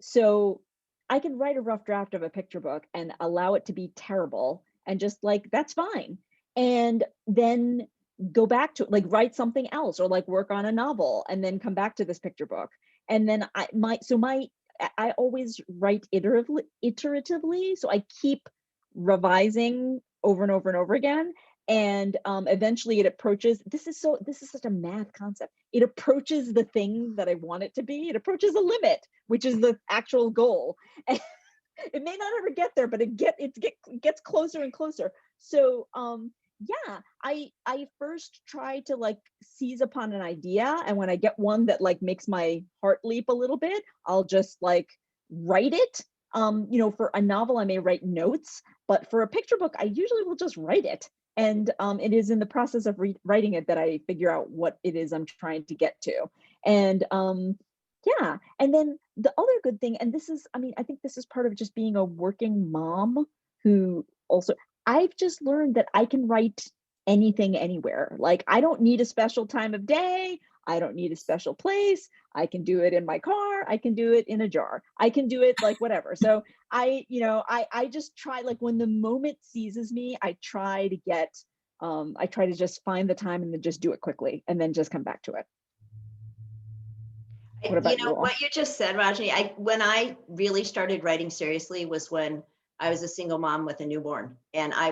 So I can write a rough draft of a picture book and allow it to be terrible and just like, that's fine. And then go back to like write something else, or like work on a novel and then come back to this picture book. And then I always write iteratively. So I keep revising over and over and over again. And eventually it approaches, this is such a math concept. It approaches the thing that I want it to be. It approaches a limit, which is the actual goal. And it may not ever get there, but it gets closer and closer. So I first try to like seize upon an idea, and when I get one that like makes my heart leap a little bit, I'll just like write it. For a novel I may write notes, but for a picture book I usually will just write it. And it is in the process of writing it that I figure out what it is I'm trying to get to. And and then the other good thing, and this is, I think this is part of just being a working mom who also, I've just learned that I can write anything anywhere. Like I don't need a special time of day. I don't need a special place. I can do it in my car. I can do it in a jar. I can do it like whatever. So I just try, like when the moment seizes me, I try to just find the time and then just do it quickly and then just come back to it. What about you all? What you just said, Rajani, when I really started writing seriously was when I was a single mom with a newborn, and I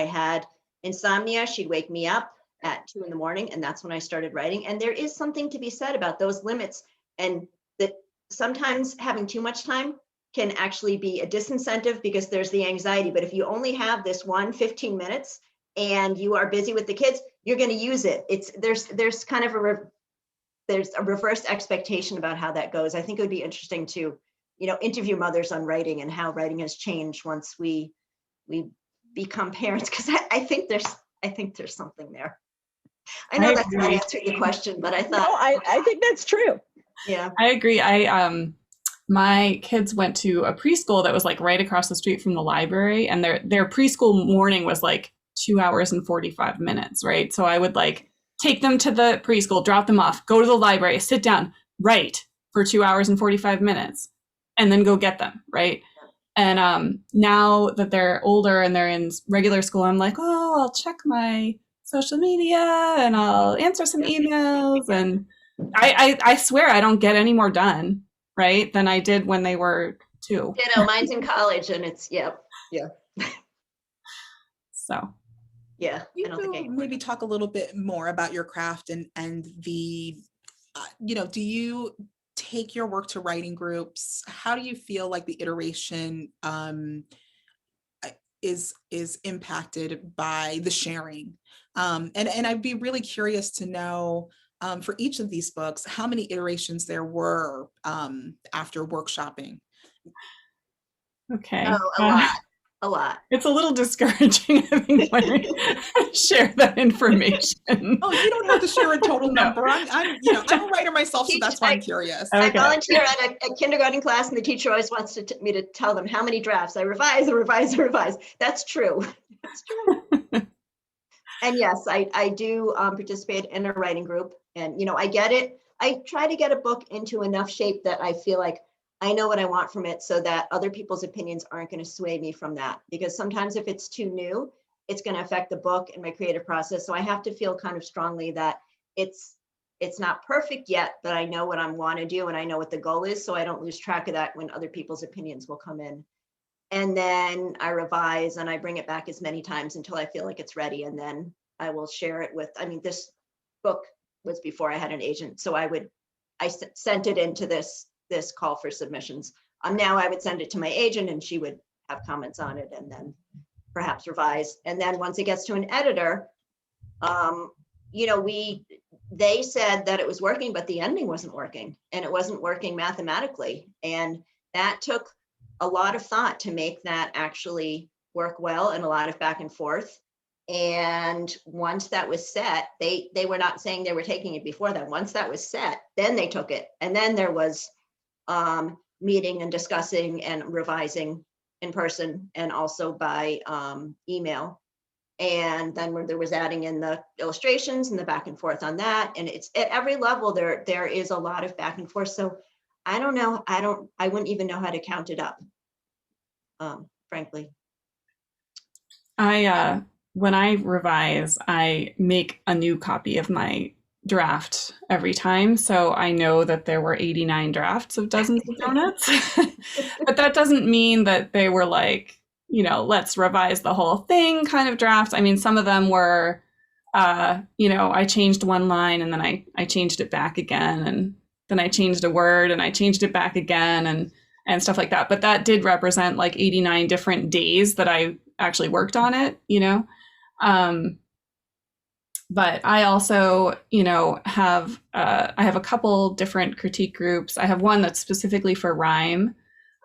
had insomnia. She'd wake me up at 2 a.m, and that's when I started writing. And there is something to be said about those limits, and that sometimes having too much time can actually be a disincentive because there's the anxiety. But if you only have this 15 minutes and you are busy with the kids, you're going to use it. There's kind of there's a reversed expectation about how that goes. I think it would be interesting to, interview mothers on writing and how writing has changed once we become parents, because I think there's something there. I know that's not answering your question, but I thought. No, I think that's true. Yeah, I agree. My kids went to a preschool that was like right across the street from the library, and their preschool morning was like 2 hours and 45 minutes, right? So I would like take them to the preschool, drop them off, go to the library, sit down, write for 2 hours and 45 minutes, and then go get them, right? And now that they're older and they're in regular school, I'm like, oh, I'll check my social media and I'll answer some emails. And I swear I don't get any more done, right, than I did when they were 2. Mine's in college, and it's, yeah. So. Yeah. You could maybe talk a little bit more about your craft and the, do you take your work to writing groups? How do you feel like the iteration is impacted by the sharing? And I'd be really curious to know, for each of these books, how many iterations there were after workshopping. Okay. Oh, a lot. It's a little discouraging, I think, when I share that information. Oh, you don't have to share a total No. number. I'm I'm a writer myself, so that's why I'm curious. Okay. I volunteer at a kindergarten class, and the teacher always wants me to tell them how many drafts I revise. That's true. That's true. And yes, I do participate in a writing group, and I get it. I try to get a book into enough shape that I feel like I know what I want from it, so that other people's opinions aren't going to sway me from that. Because sometimes if it's too new, it's going to affect the book and my creative process. So I have to feel kind of strongly that it's not perfect yet, but I know what I want to do and I know what the goal is, so I don't lose track of that when other people's opinions will come in. And then I revise and I bring it back as many times until I feel like it's ready, and then I will share it with. This book was before I had an agent, so I sent it into this call for submissions. Now I would send it to my agent, and she would have comments on it, and then perhaps revise. And then once it gets to an editor, they said that it was working, but the ending wasn't working, and it wasn't working mathematically. And that took a lot of thought to make that actually work well, and a lot of back and forth. And once that was set, they were not saying they were taking it before then. Once that was set, then they took it. And then there was meeting and discussing and revising in person, and also by email. And then when there was adding in the illustrations and the back and forth on that, and it's at every level there is a lot of back and forth. So I don't know. I wouldn't even know how to count it up, frankly. When I revise, I make a new copy of my draft every time. So I know that there were 89 drafts of Dozens of Doughnuts, but that doesn't mean that they were like, let's revise the whole thing kind of drafts. Some of them were, I changed one line and then I changed it back again. And then I changed a word and I changed it back again and stuff like that. But that did represent like 89 different days that I actually worked on it, But I also, have I have a couple different critique groups. I have one that's specifically for rhyme,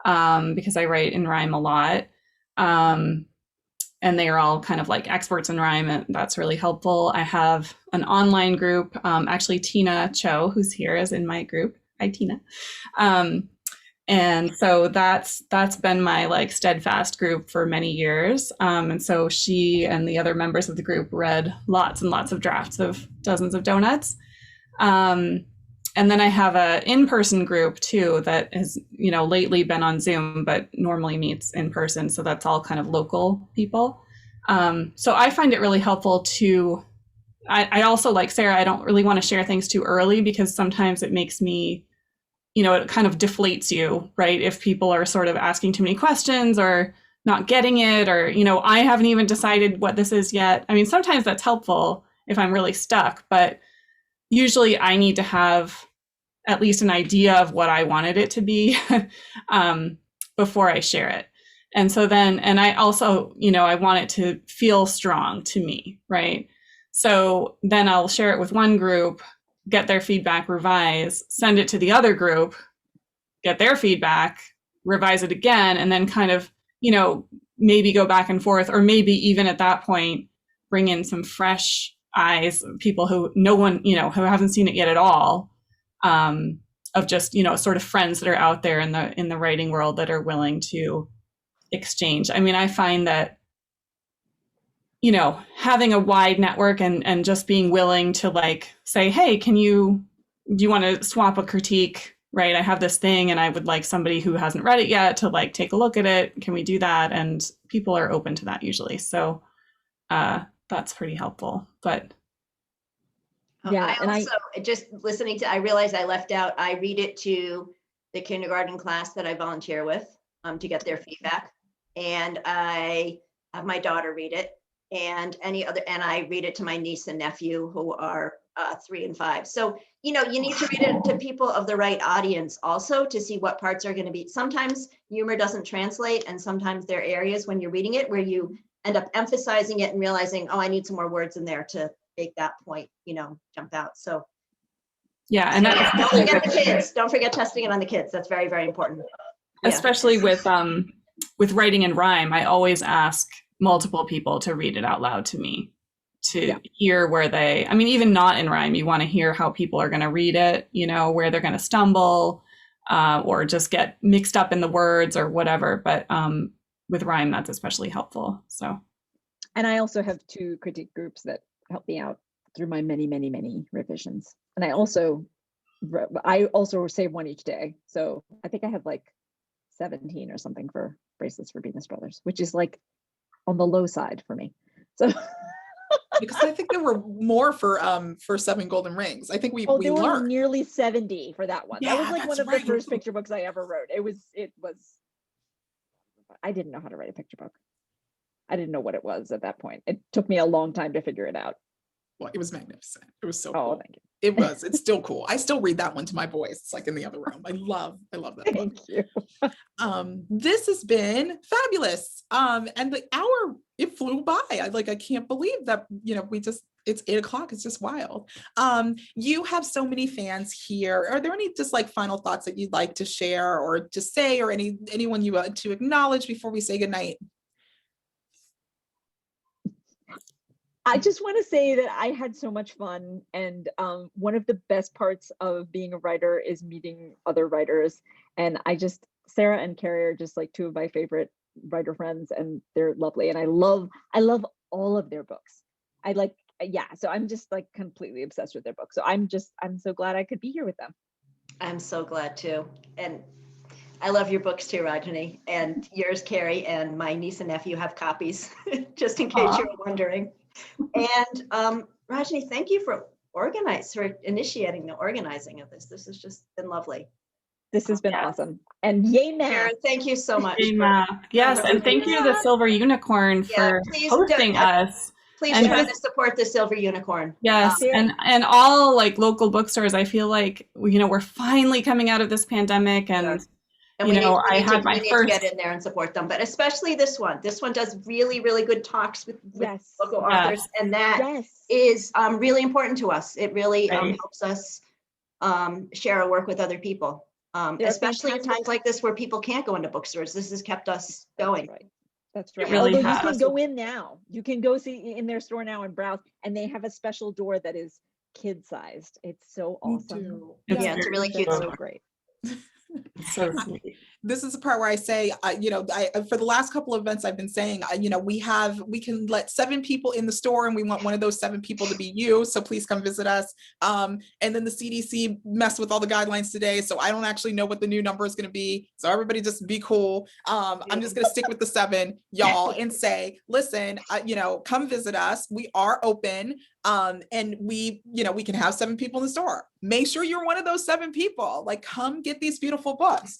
because I write in rhyme a lot. And they are all kind of like experts in rhyme, and that's really helpful. I have an online group. Actually, Tina Cho, who's here, is in my group. Hi, Tina. And so that's been my like steadfast group for many years. And so she and the other members of the group read lots and lots of drafts of Dozens of Doughnuts. And then I have a in-person group too that has, lately been on Zoom, but normally meets in person. So that's all kind of local people. So I find it really helpful to, I also, like Sarah, I don't really want to share things too early, because sometimes it makes me, it kind of deflates you, right? If people are sort of asking too many questions or not getting it, or, I haven't even decided what this is yet. Sometimes that's helpful if I'm really stuck, but usually I need to have at least an idea of what I wanted it to be before I share it. And so then, and I also, I want it to feel strong to me, right? So then I'll share it with one group, get their feedback, revise, send it to the other group, get their feedback, revise it again, and then kind of, maybe go back and forth, or maybe even at that point, bring in some fresh eyes, people who no one, who haven't seen it yet at all, of just, sort of friends that are out there in the writing world that are willing to exchange. I find that, having a wide network and just being willing to like say, hey, do you want to swap a critique? Right. I have this thing and I would like somebody who hasn't read it yet to like take a look at it. Can we do that? And people are open to that usually. So that's pretty helpful. But yeah, I just listening to, I realized I left out, I read it to the kindergarten class that I volunteer with to get their feedback. And I have my daughter read it, and I read it to my niece and nephew who are 3 and 5. So, you need to read it to people of the right audience also to see what parts are going to be. Sometimes humor doesn't translate, and sometimes there are areas when you're reading it where you end up emphasizing it and realizing, oh, I need some more words in there to make that point, jump out. So Yeah, and Don't especially forget the kids. Don't forget testing it on the kids. That's very, very important. Yeah. especially with writing and rhyme, I always ask multiple people to read it out loud to me to hear where they, I mean, even not in rhyme, you want to hear how people are going to read it, you know, where they're going to stumble or just get mixed up in the words or whatever. But with rhyme, that's especially helpful. So. And I also have 2 critique groups that help me out through my many, many, many revisions. And I also save one each day. So I think I have like 17 or something for Bracelets for Binas Brothers, which is like on the low side for me. So because I think there were more for 7 Golden Rings. I think we there were learned nearly 70 for that one. Yeah, that was like that's one of right. the first picture books I ever wrote. It was I didn't know how to write a picture book. I didn't know what it was at that point. It took me a long time to figure it out. Well, it was magnificent. It was so Oh, cool. thank you. It was. It's still cool. I still read that one to my boys. It's like in the other room. I love that book. Thank you. This has been fabulous. And the hour, it flew by. I can't believe that, you know, it's 8 o'clock. It's just wild. You have so many fans here. Are there any just like final thoughts that you'd like to share or just say, or anyone you want to acknowledge before we say goodnight? I just want to say that I had so much fun, and one of the best parts of being a writer is meeting other writers. And Sara and Carrie are just like 2 of my favorite writer friends, and they're lovely. And I love all of their books. So I'm just like completely obsessed with their books. So I'm so glad I could be here with them. I'm so glad too. And I love your books too, Rajani, and yours, Carrie, and my niece and nephew have copies, just in case you're wondering. And Rajani, thank you for initiating the organizing of this. This has just been lovely. This has been awesome. And yay, math. Karen, thank you so much. Yes, and thank you to the Silver Unicorn for hosting us. Please and try to support the Silver Unicorn. Yes, and all like local bookstores. I feel like, you know, we're finally coming out of this pandemic, and we need my to first get in there and support them, but especially this one. This one does really, really good talks with local authors, and that is really important to us. It really helps us share our work with other people, especially in times like this where people can't go into bookstores. This has kept us going. That's right. Really Although you can go in now. You can go see in their store now and browse, and they have a special door that is kid-sized. It's so awesome. It's a really cute store. Great. So sweet. This is the part where I say, for the last couple of events I've been saying, we can let 7 people in the store, and we want one of those 7 people to be you. So please come visit us. And then the CDC messed with all the guidelines today, so I don't actually know what the new number is going to be. So everybody just be cool. I'm just going to stick with the 7, y'all, and say, listen, come visit us. We are open. And we can have 7 people in the store. Make sure you're one of those 7 people. Like, come get these beautiful books.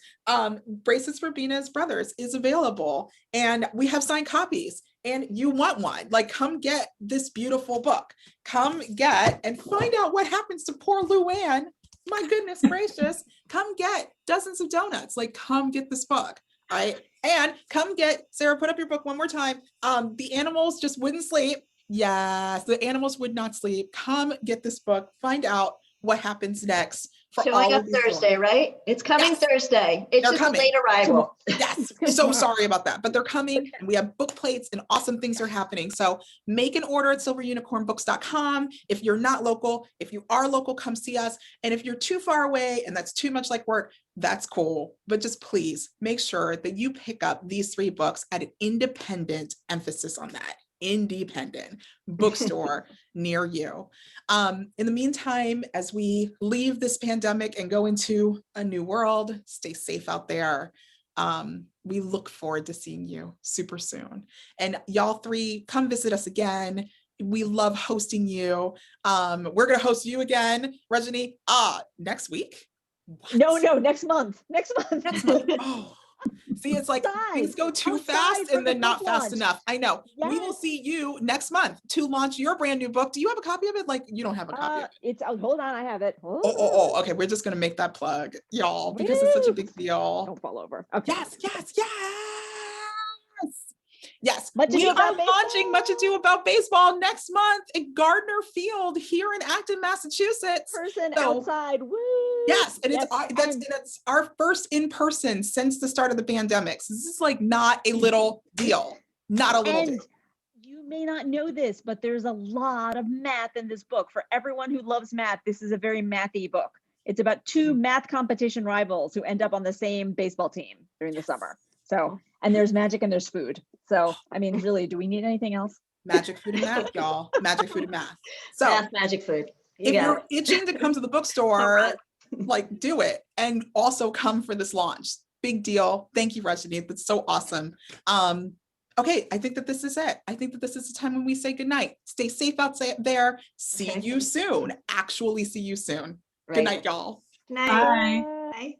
Bracelets for Binas Brothers is available, and we have signed copies, and you want one. Like, come get this beautiful book. Come get and find out what happens to poor Luann. My goodness gracious. Come get Dozens of Doughnuts. Like, come get this book. All right. And come get, Sara, put up your book one more time. The animals just wouldn't sleep. Yes, the animals would not sleep. Come get this book. Find out what happens next. Showing up Thursday, right? It's coming Thursday. It's just a late arrival. Yes, so sorry about that, but they're coming, and we have book plates and awesome things are happening. So make an order at silverunicornbooks.com. If you're not local, if you are local, come see us. And if you're too far away and that's too much like work, that's cool. But just please make sure that you pick up these 3 books at an independent, emphasis on that, independent bookstore near you. In the meantime, as we leave this pandemic and go into a new world, stay safe out there. We look forward to seeing you super soon. And y'all 3, come visit us again. We love hosting you. We're going to host you again, Rajani, next week. What? No, next month. Next month. Oh. See, it's like things go too fast and then not fast enough. I know. Yes. We will see you next month to launch your brand new book. Do you have a copy of it? Like, you don't have a copy of it. Hold on, I have it. Okay, we're just gonna make that plug, y'all, because it's such a big deal. Don't fall over. Okay. Yes. Yes, Much we Ado are About launching Much Ado About Baseball next month at Gardner Field here in Acton, Massachusetts. Person So, outside. Woo! yes, and Yes, it's our first in person since the start of the pandemic. So this is like not a little deal, not a little deal. And you may not know this, but there's a lot of math in this book. For everyone who loves math, this is a very mathy book. It's about two math competition rivals who end up on the same baseball team during the summer. So, and there's magic and there's food. So, I mean, really, do we need anything else? Magic, food, and math, y'all. Magic, food, and math. So, Math, magic, food. You if got you're it. itching to come to the bookstore, like do it, and also come for this launch. Big deal. Thank you, Rajani. That's so awesome. Okay, I think that this is it. I think that this is the time when we say goodnight. Stay safe out there. See you soon. Actually, see you soon. Good night, y'all. Night. Bye. Bye.